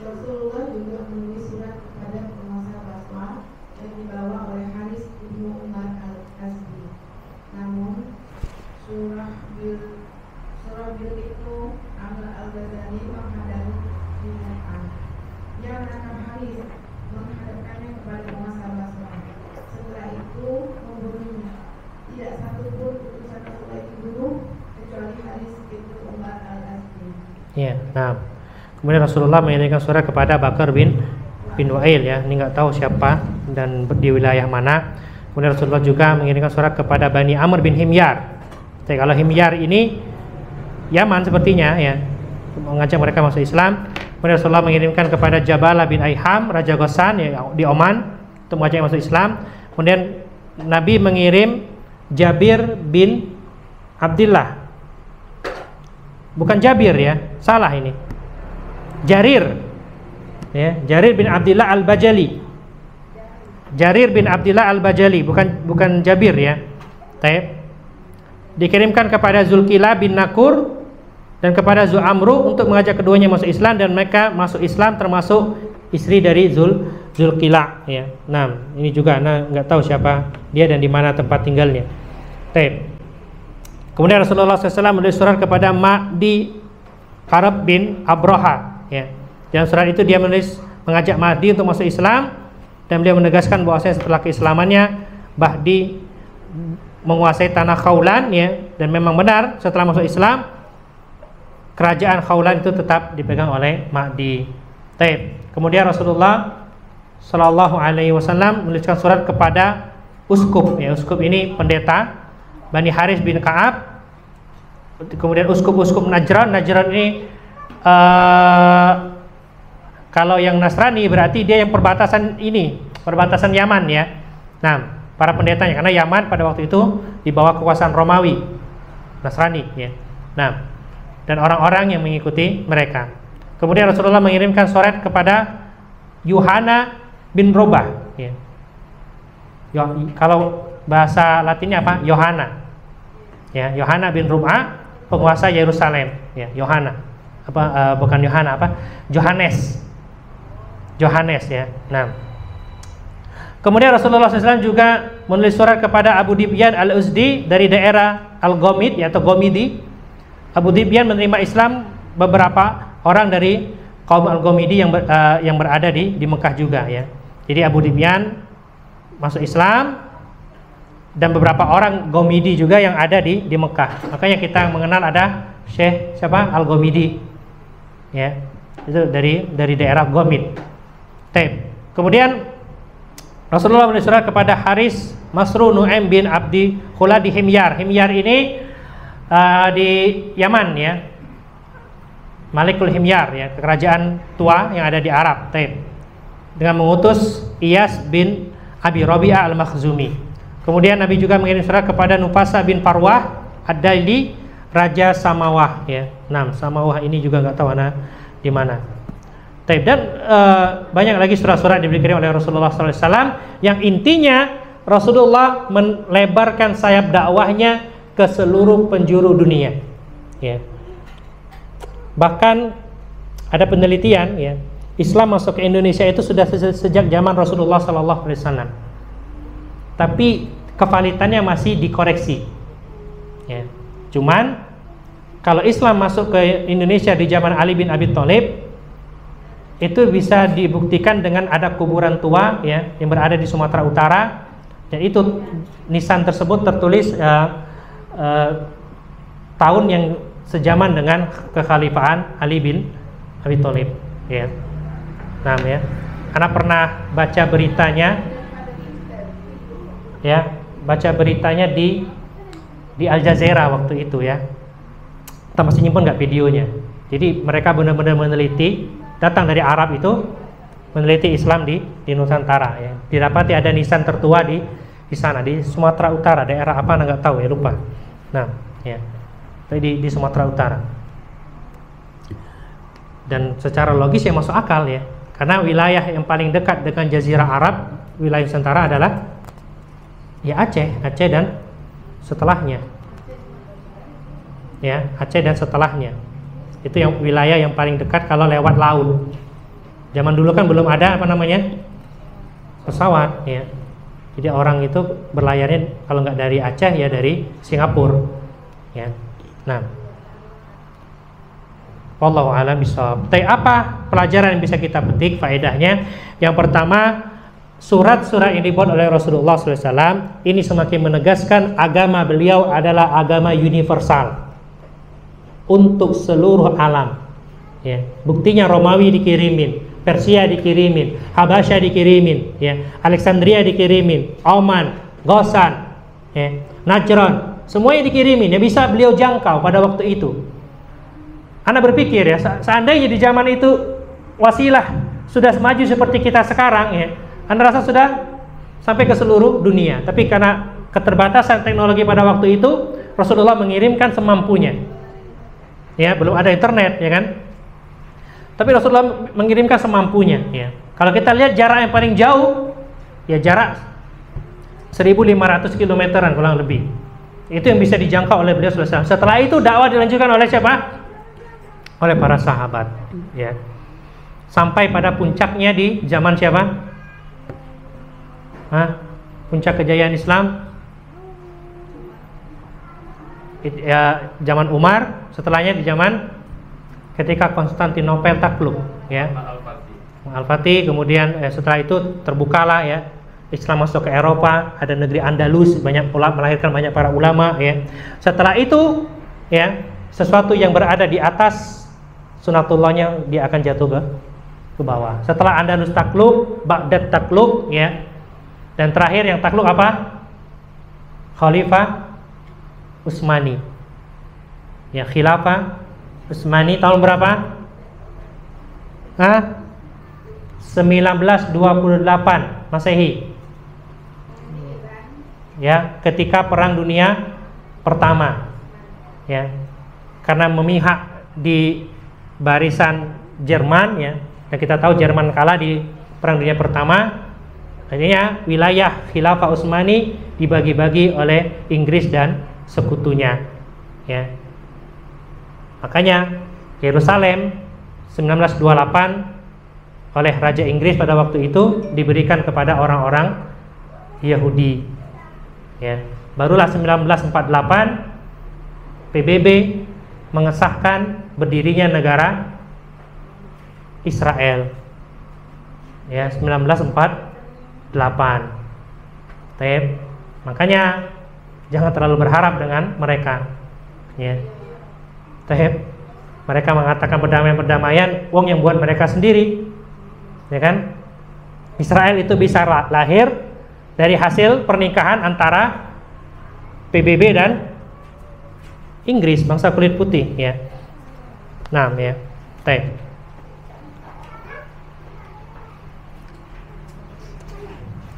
Rasulullah juga menulis surat kepada penguasa Basrah yang dibawa oleh Harits bin Umar Al-Azdi. Namun Syurahbil itu Amr Al-Ghazali menghadapi binatang. Dia menangkap Harits, menghadapkannya kepada penguasa Basrah. Setelah itu membunuhnya. Tidak satu pun utusan Rasulullah dibunuh kecuali Harits bin Umar Al-Azdi. Ya, nah. Kemudian Rasulullah mengirimkan surat kepada Bakar bin Wa'il ya, ini nggak tahu siapa dan di wilayah mana. Kemudian Rasulullah juga mengirimkan surat kepada Bani Amr bin Himyar. Jadi kalau Himyar ini Yaman sepertinya ya, mengajak mereka masuk Islam. Kemudian Rasulullah mengirimkan kepada Jabalah bin Aiham, Raja Ghassan ya, di Oman, untuk mengajak masuk Islam. Kemudian Nabi mengirim Jabir bin Abdullah, bukan Jabir ya, salah ini, Jarir ya, Jarir bin Abdullah Al-Bajali. Jarir bin Abdullah Al-Bajali, bukan Jabir ya. Taib. Dikirimkan kepada Zulkila bin Nakur dan kepada Zu'amru untuk mengajak keduanya masuk Islam, dan mereka masuk Islam termasuk istri dari Zulkila ya. Nah, ini juga nggak tahu siapa dia dan di mana tempat tinggalnya. Taib. Kemudian Rasulullah SAW menulis surat kepada Mahdi Harb bin Abraha ya. Dalam surat itu dia mengajak Mahdi untuk masuk Islam, dan beliau menegaskan bahwasanya setelah keislamannya Mahdi menguasai tanah Khawlan ya, dan memang benar setelah masuk Islam kerajaan Khawlan itu tetap dipegang oleh Mahdi. Taib. Kemudian Rasulullah Shallallahu Alaihi Wasallam menuliskan surat kepada uskup ya, uskup ini pendeta Bani Harits bin Ka'ab. Kemudian uskup-uskup Najran ini kalau yang Nasrani berarti dia yang perbatasan Yaman ya. Nah, para pendetanya, karena Yaman pada waktu itu di bawah kekuasaan Romawi, Nasrani ya. Nah, dan orang-orang yang mengikuti mereka. Kemudian Rasulullah mengirimkan surat kepada Yohana bin Robah ya. Kalau bahasa Latinnya apa? Yohana ya, Yohana bin Robah, penguasa Yerusalem ya. Yohana bukan Yohana, Johannes ya. Nah, kemudian Rasulullah SAW juga menulis surat kepada Abu Dibyan Al-Uzdi dari daerah Al-Gomid ya, atau Gomidi Abu Dhibyan menerima Islam beberapa orang dari kaum Al-Ghamidi yang berada di Mekah juga ya. Jadi Abu Dhibyan masuk Islam dan beberapa orang Ghamidi juga yang ada di Mekah. Makanya kita mengenal ada Syekh siapa? Al-Ghamidi. Ya. Itu dari daerah Ghamid. Kemudian Rasulullah menulis surat kepada Haris Masru Nu'aim bin Abdi Khulad di Himyar. Himyar ini di Yaman ya. Malikul Himyar ya, kerajaan tua yang ada di Arab. Dengan mengutus Iyas bin Abi Rabi'ah al-Makhzumi. Kemudian Nabi juga mengirim surat kepada Nufasa bin Farwah Ad-Daili, Raja Samawah ya. Samawah ini juga nggak tahu di mana. Dan banyak lagi surat-surat diberikan oleh Rasulullah SAW yang intinya Rasulullah melebarkan sayap dakwahnya ke seluruh penjuru dunia. Ya. Bahkan ada penelitian ya, Islam masuk ke Indonesia itu sudah sejak zaman Rasulullah SAW. Tapi kevalitannya masih dikoreksi. Ya. Cuman kalau Islam masuk ke Indonesia di zaman Ali bin Abi Thalib, itu bisa dibuktikan dengan ada kuburan tua ya yang berada di Sumatera Utara, dan itu nisan tersebut tertulis tahun yang sejaman dengan kekhalifahan Ali bin Abi Thalib ya. Ya. Anak pernah baca beritanya ya, baca beritanya di Al Jazeera waktu itu ya. Kita masih nyimpen nggak videonya. Jadi mereka benar-benar meneliti, datang dari Arab itu meneliti Islam di Nusantara ya. Didapati ada nisan tertua di sana di Sumatera Utara, daerah apa nggak tahu ya, lupa. Ya. Di Sumatera Utara. Dan secara logis ya masuk akal ya, karena wilayah yang paling dekat dengan Jazirah Arab, wilayah Nusantara adalah ya Aceh dan setelahnya. Ya, Aceh dan setelahnya. Itu yang wilayah yang paling dekat kalau lewat laut. Zaman dulu kan belum ada pesawat ya. Jadi orang itu berlayarnya kalau nggak dari Aceh ya dari Singapura ya. Wallahu a'lam bishawab. Apa pelajaran yang bisa kita petik faedahnya? Yang pertama, surat-surat yang dibuat oleh Rasulullah SAW ini semakin menegaskan agama beliau adalah agama universal untuk seluruh alam. Ya, buktinya Romawi dikirimin, Persia dikirimin, Habasya dikirimin, ya, Alexandria dikirimin, Oman, Ghassan, ya, Najran, semuanya dikirimin. Ya bisa beliau jangkau pada waktu itu. Anda berpikir ya, seandainya di zaman itu wasilah sudah maju seperti kita sekarang, ya, Anda rasa sudah sampai ke seluruh dunia. Tapi karena keterbatasan teknologi pada waktu itu, Rasulullah mengirimkan semampunya. Ya, belum ada internet, ya kan? Tapi Rasulullah mengirimkan semampunya, ya. Kalau kita lihat jarak yang paling jauh, ya jarak 1.500 kilometeran kurang lebih. Itu yang bisa dijangkau oleh beliau SAW. Setelah itu dakwah dilanjutkan oleh siapa? Oleh para sahabat, ya. Sampai pada puncaknya di zaman siapa? Puncak kejayaan Islam ya zaman Umar, setelahnya di zaman ketika Konstantinopel takluk, ya. Al-Fatih, kemudian setelah itu terbukalah ya Islam masuk ke Eropa, ada negeri Andalus, banyak melahirkan banyak para ulama, ya. Setelah itu, ya, sesuatu yang berada di atas sunatullahnya dia akan jatuh ke bawah. Setelah Andalus takluk, Baghdad takluk, ya. Dan terakhir yang takluk apa? Khalifah Utsmani. Ya, Khilafah Utsmani tahun berapa? 1928 Masehi. Ya, ketika Perang Dunia Pertama. Ya. Karena memihak di barisan Jerman, ya. Dan kita tahu Jerman kalah di Perang Dunia Pertama. Akhirnya wilayah Khilafah Utsmani dibagi-bagi oleh Inggris dan sekutunya, ya. Makanya Yerusalem 1928 oleh Raja Inggris pada waktu itu diberikan kepada orang-orang Yahudi, ya. Barulah 1948 PBB mengesahkan berdirinya negara Israel. Ya, 1948. Makanya jangan terlalu berharap dengan mereka. Ya. Mereka mengatakan perdamaian, wong yang buat mereka sendiri. Ya kan? Israel itu bisa lahir dari hasil pernikahan antara PBB dan Inggris, bangsa kulit putih, ya. Nah, ya.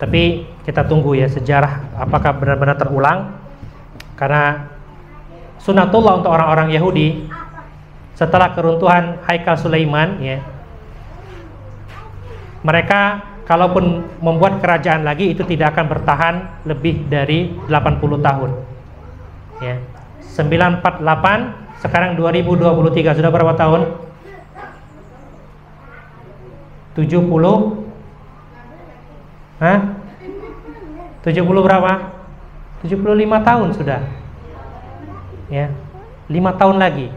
Tapi kita tunggu ya sejarah apakah benar-benar terulang, karena sunatullah untuk orang-orang Yahudi setelah keruntuhan Haikal Sulaiman, ya, mereka kalaupun membuat kerajaan lagi itu tidak akan bertahan lebih dari 80 tahun. Ya. 948, sekarang 2023, sudah berapa tahun? 70? Hah? 70 berapa? 75 tahun sudah. Ya. 5 tahun lagi.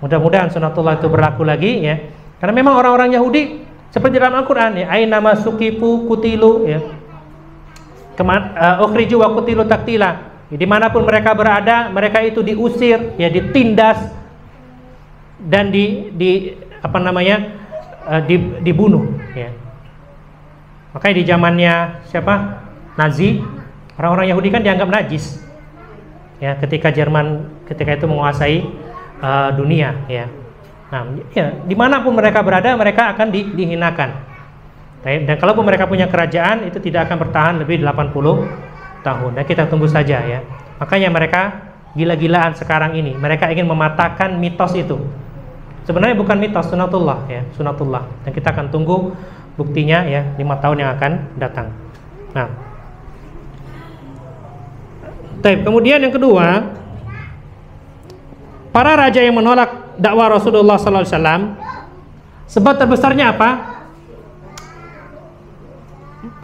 Mudah-mudahan sunatullah itu berlaku lagi, ya. Karena memang orang-orang Yahudi seperti dalam Al-Qur'an, ya, aina masukifu kutilu, ya. Ukhriju wa kutilu taktila. Dimanapun mereka berada, mereka itu diusir, ya, ditindas dan dibunuh, ya. Makanya di zamannya siapa? Nazi, orang-orang Yahudi kan dianggap najis. Ya, ketika Jerman ketika itu menguasai dunia, ya. Nah, ya, dimanapun mereka berada, mereka akan dihinakan. Dan kalaupun mereka punya kerajaan, itu tidak akan bertahan lebih 80 tahun. Dan kita tunggu saja, ya. Makanya mereka gila-gilaan sekarang ini. Mereka ingin mematahkan mitos itu. Sebenarnya bukan mitos, sunatullah, ya, sunatullah. Dan kita akan tunggu buktinya, ya, 5 tahun yang akan datang. Nah, kemudian yang kedua, para raja yang menolak dakwah Rasulullah SAW, sebab terbesarnya apa?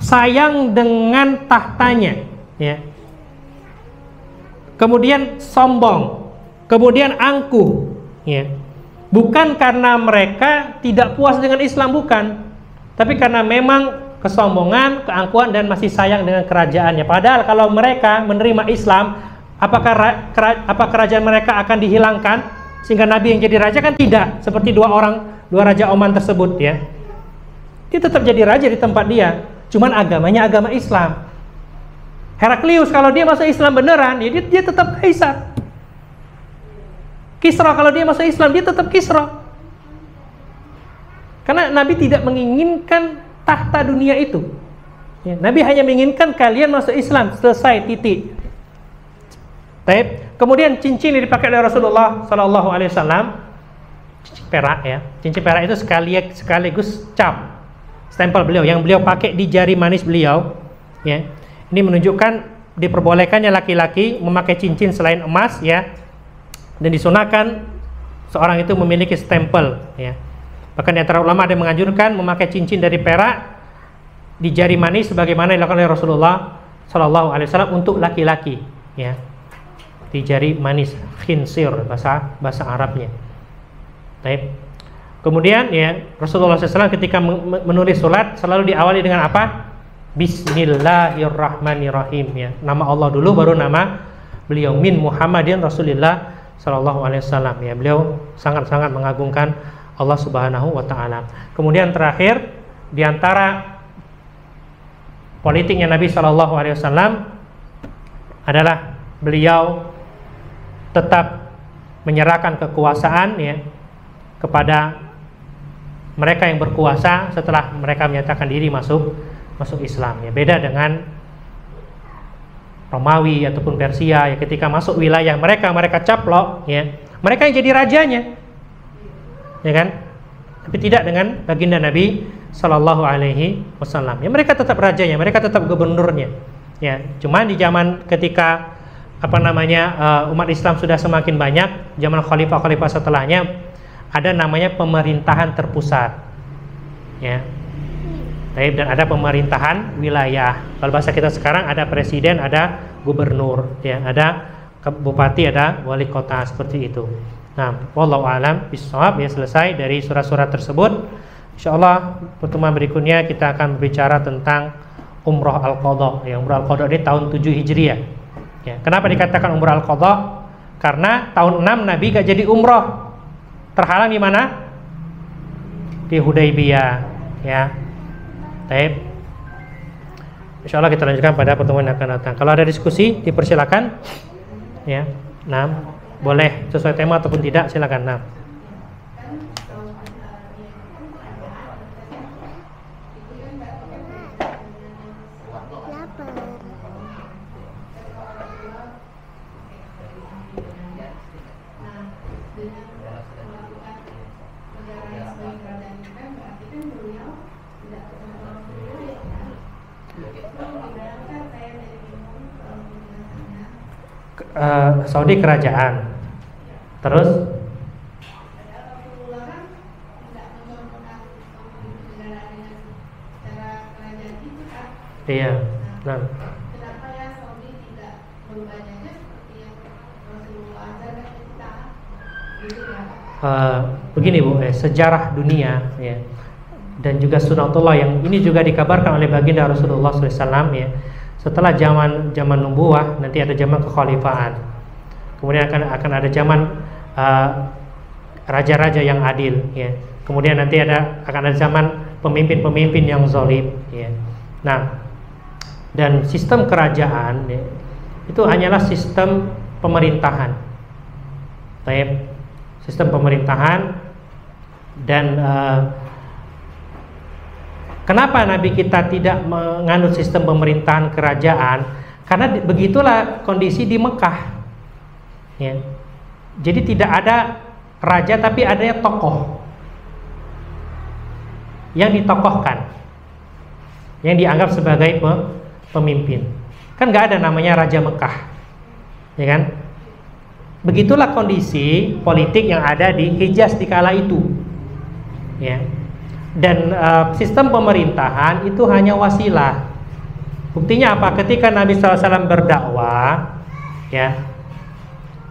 Sayang dengan tahtanya, ya. Kemudian sombong, kemudian angkuh, ya. Bukan karena mereka tidak puas dengan Islam, bukan, tapi karena memang kesombongan, keangkuhan, dan masih sayang dengan kerajaannya. Padahal kalau mereka menerima Islam, apa kerajaan mereka akan dihilangkan sehingga Nabi yang jadi raja? Kan tidak. Seperti dua raja Oman tersebut, ya. Dia tetap jadi raja di tempat dia, cuman agamanya agama Islam. Heraklius kalau dia masuk Islam beneran, ya dia tetap kaisar. Kisra kalau dia masuk Islam, dia tetap Kisra. Karena Nabi tidak menginginkan tahta dunia itu, ya. Nabi hanya menginginkan kalian masuk Islam, selesai, titik. Kemudian cincin yang dipakai oleh Rasulullah Sallallahu Alaihi Wasallam, cincin perak, ya. Cincin perak itu sekaligus cap, stempel beliau yang beliau pakai di jari manis beliau, ya. Ini menunjukkan diperbolehkannya laki-laki memakai cincin selain emas, ya, dan disunahkan seorang itu memiliki stempel, ya. Bahkan di antara ulama ada yang menganjurkan memakai cincin dari perak di jari manis sebagaimana dilakukan oleh Rasulullah Sallallahu Alaihi Wasallam untuk laki-laki, ya. Di jari manis, khinsir bahasa Arabnya. Baik. Kemudian, ya, Rasulullah SAW ketika menulis surat selalu diawali dengan apa? Bismillahirrahmanirrahim, ya. Nama Allah dulu baru nama beliau. Min Muhammadin Rasulillah Sallallahu Alaihi Wasallam, ya. Beliau sangat-sangat mengagungkan Allah Subhanahu wa Ta'ala. Kemudian terakhir, diantara politiknya Nabi Sallallahu Alaihi Wasallam adalah beliau tetap menyerahkan kekuasaan, ya, kepada mereka yang berkuasa setelah mereka menyatakan diri masuk Islam, ya. Beda dengan Romawi ataupun Persia, ya, ketika masuk wilayah mereka caplok, ya, mereka yang jadi rajanya, ya kan? Tapi tidak dengan baginda Nabi Sallallahu Alaihi Wasallam, ya. Mereka tetap rajanya, mereka tetap gubernurnya, ya. Cuman di zaman ketika umat Islam sudah semakin banyak, zaman khalifah setelahnya ada namanya pemerintahan terpusat, ya. Dan ada pemerintahan wilayah. Kalau bahasa kita sekarang ada presiden, ada gubernur, ya, ada bupati, ada wali kota, seperti itu. Nah, wallahu a'lam bishawab. Ya, selesai dari surat-surat tersebut. Insyaallah pertemuan berikutnya kita akan berbicara tentang umrah al-qadha. Ya, umrah al-qadha ini tahun 7 Hijriah. Ya, kenapa dikatakan umrah al-qadha? Karena tahun 6 Nabi gak jadi umrah. Terhalang di mana? Di Hudaybiyah, ya. Baik. Insyaallah kita lanjutkan pada pertemuan yang akan datang. Kalau ada diskusi dipersilakan. Ya. Nah, boleh sesuai tema ataupun tidak, silakan. Nah. Saudi kerajaan. Terus iya. Nah, kenapa ya Saudi tidak merubahnya seperti yang Rasulullah kita gitu ya? Begini Bu, sejarah dunia ya, dan juga sunatullah yang ini juga dikabarkan oleh baginda Rasulullah SAW ya. Setelah zaman nubuwah nanti ada zaman kekhalifahan. Kemudian akan ada zaman raja-raja yang adil ya. Kemudian nanti akan ada zaman pemimpin-pemimpin yang zalim ya. Nah, dan sistem kerajaan ya, itu hanyalah sistem pemerintahan. Baik, sistem pemerintahan. Dan kenapa Nabi kita tidak menganut sistem pemerintahan kerajaan? Karena begitulah kondisi di Mekah. Ya. Jadi tidak ada raja tapi adanya tokoh yang ditokohkan, yang dianggap sebagai pemimpin. Kan nggak ada namanya Raja Mekah, ya kan? Begitulah kondisi politik yang ada di Hijaz di kala itu, ya. Dan sistem pemerintahan itu hanya wasilah. Buktinya apa? Ketika Nabi SAW berdakwah, ya,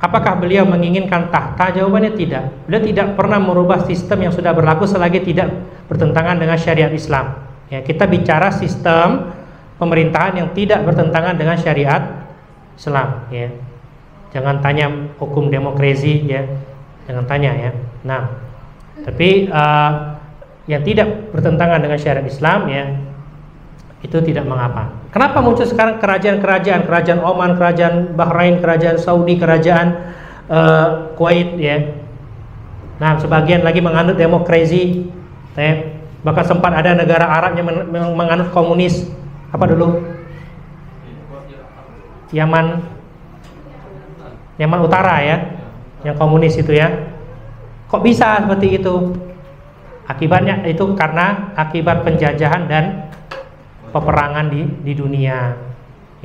apakah beliau menginginkan tahta? Jawabannya tidak. Beliau tidak pernah merubah sistem yang sudah berlaku selagi tidak bertentangan dengan syariat Islam. Ya, kita bicara sistem pemerintahan yang tidak bertentangan dengan syariat Islam. Ya, jangan tanya hukum demokrasi, ya, jangan tanya ya. Nah, tapi yang tidak bertentangan dengan syariat Islam, ya, itu tidak mengapa. Kenapa muncul sekarang kerajaan-kerajaan, kerajaan Oman, kerajaan Bahrain, kerajaan Saudi, kerajaan Kuwait, ya. Nah, sebagian lagi menganut demokrasi, ya. Bahkan sempat ada negara Arab yang menganut komunis. Apa dulu? Yaman Utara, ya, yang komunis itu, ya. Kok bisa seperti itu? Akibatnya itu karena akibat penjajahan dan peperangan di dunia,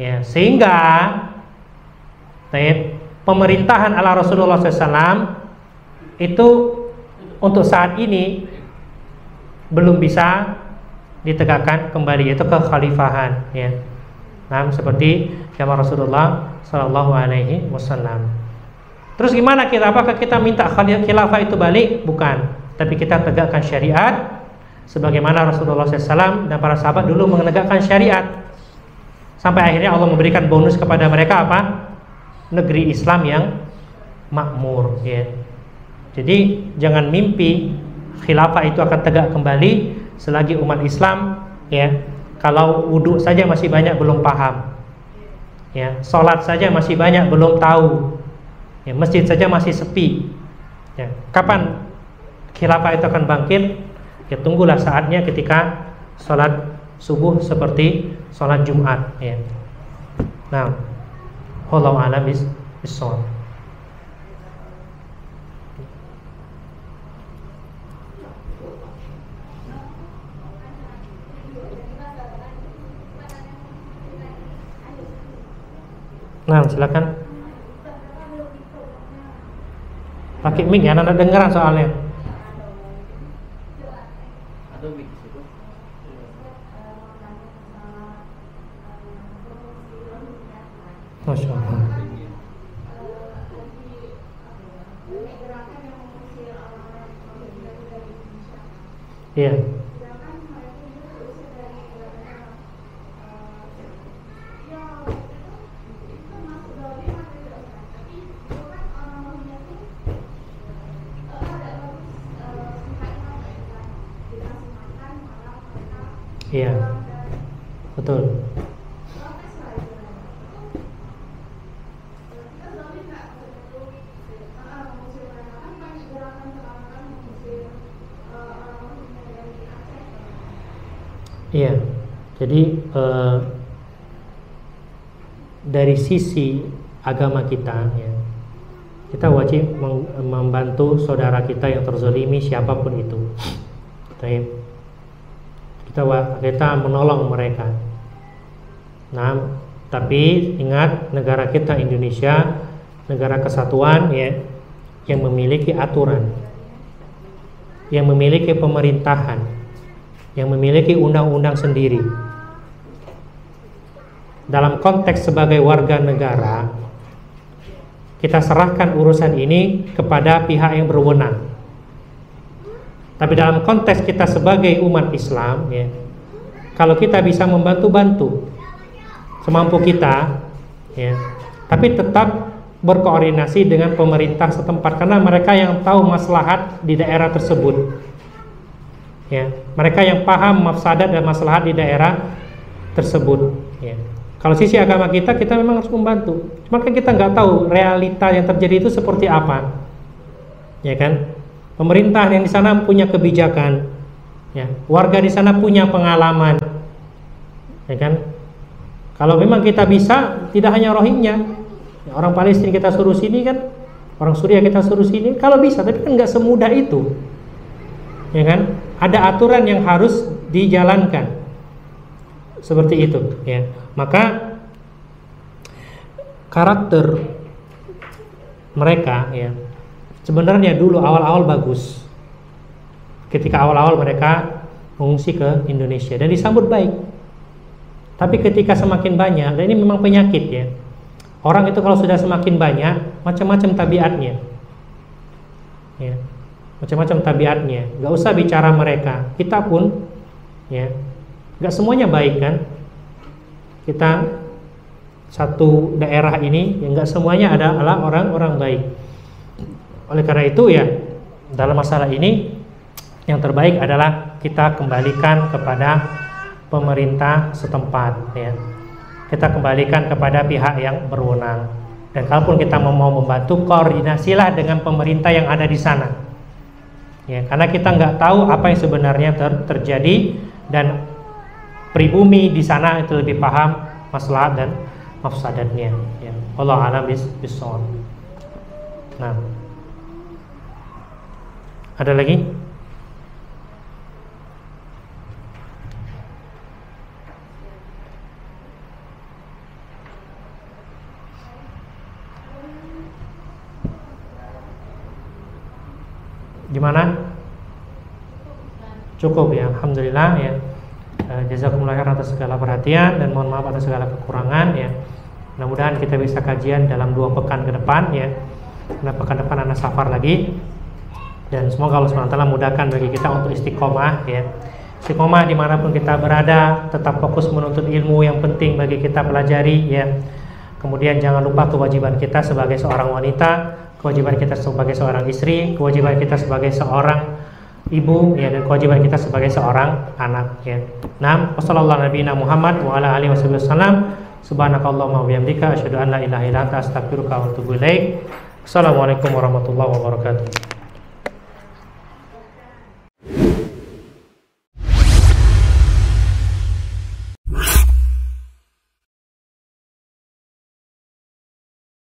ya, sehingga pemerintahan ala Rasulullah SAW itu untuk saat ini belum bisa ditegakkan kembali, yaitu kekhalifahan, ya. Nah, seperti zaman Rasulullah Sallallahu Alaihi Wasallam. Terus gimana kita? Apakah kita minta khilafah itu balik? Bukan, tapi kita tegakkan syariat sebagaimana Rasulullah SAW dan para sahabat dulu menegakkan syariat, sampai akhirnya Allah memberikan bonus kepada mereka apa? Negeri Islam yang makmur, ya. Jadi jangan mimpi khilafah itu akan tegak kembali selagi umat Islam, ya, kalau wudhu saja masih banyak belum paham, ya, sholat saja masih banyak belum tahu, ya, masjid saja masih sepi, ya. Kapan khilafah itu akan bangkit? Ya, tunggulah saatnya ketika sholat subuh seperti sholat Jumat, ya. Nah, wallahu a'lam bishawab. Nah, silakan. Pakai mic ya, anak dengeran soalnya. Masya Allah. Iya. Iya, betul. Iya, jadi dari sisi agama kita, ya, kita wajib membantu saudara kita yang terzalimi siapapun itu. Kita menolong mereka. Nah, tapi ingat negara kita Indonesia, negara kesatuan, ya, yang memiliki aturan, yang memiliki pemerintahan, yang memiliki undang-undang sendiri. Dalam konteks sebagai warga negara, kita serahkan urusan ini kepada pihak yang berwenang. Tapi dalam konteks kita sebagai umat Islam, ya, kalau kita bisa membantu-bantu semampu kita, ya, tapi tetap berkoordinasi dengan pemerintah setempat, karena mereka yang tahu maslahat di daerah tersebut, ya, mereka yang paham mafsadat dan maslahat di daerah tersebut, ya. Kalau sisi agama kita memang harus membantu. Cuma kan kita nggak tahu realita yang terjadi itu seperti apa, ya kan? Pemerintah yang di sana punya kebijakan, ya. Warga di sana punya pengalaman, ya kan? Kalau memang kita bisa, tidak hanya Rohingya, ya, orang Palestina kita suruh sini kan, orang Suriah kita suruh sini, kalau bisa, tapi kan nggak semudah itu, ya kan? Ada aturan yang harus dijalankan, seperti itu, ya. Maka karakter mereka, ya, sebenarnya dulu awal-awal bagus. Ketika awal-awal mereka mengungsi ke Indonesia dan disambut baik. Tapi ketika semakin banyak, dan ini memang penyakit, ya, orang itu kalau sudah semakin banyak, macam-macam tabiatnya, ya, macam-macam tabiatnya. Gak usah bicara mereka, kita pun, ya, gak semuanya baik kan. Kita satu daerah ini yang gak semuanya adalah orang-orang baik. Oleh karena itu, ya, dalam masalah ini yang terbaik adalah kita kembalikan kepada pemerintah setempat, ya. Kita kembalikan kepada pihak yang berwenang. Dan kalaupun kita mau membantu, koordinasilah dengan pemerintah yang ada di sana, ya, karena kita nggak tahu apa yang sebenarnya terjadi, dan pribumi di sana itu lebih paham maslahat dan mafsadatnya, ya. Allah a'lam bishawab. Nah, ada lagi? Gimana? Cukup, ya, alhamdulillah, ya. Jazakumullah khairan atas segala perhatian dan mohon maaf atas segala kekurangan, ya. Mudah-mudahan kita bisa kajian dalam 2 pekan ke depan, ya. Karena pekan depan anak safar lagi. Dan semoga Allah SWT mudahkan bagi kita untuk istiqomah, ya. Istiqomah dimanapun kita berada, tetap fokus menuntut ilmu yang penting bagi kita pelajari, ya. Kemudian jangan lupa kewajiban kita sebagai seorang wanita, kewajiban kita sebagai seorang istri, kewajiban kita sebagai seorang ibu, ya, dan kewajiban kita sebagai seorang anak, ya. Nah, wassalamualaikum warahmatullahi wabarakatuh wa ala alihi wasallam. Subhanakallahumma wa bihamdika asyhadu an la ilaha illa anta astaghfiruka wa atubu ilaik. Assalamualaikum warahmatullahi wabarakatuh.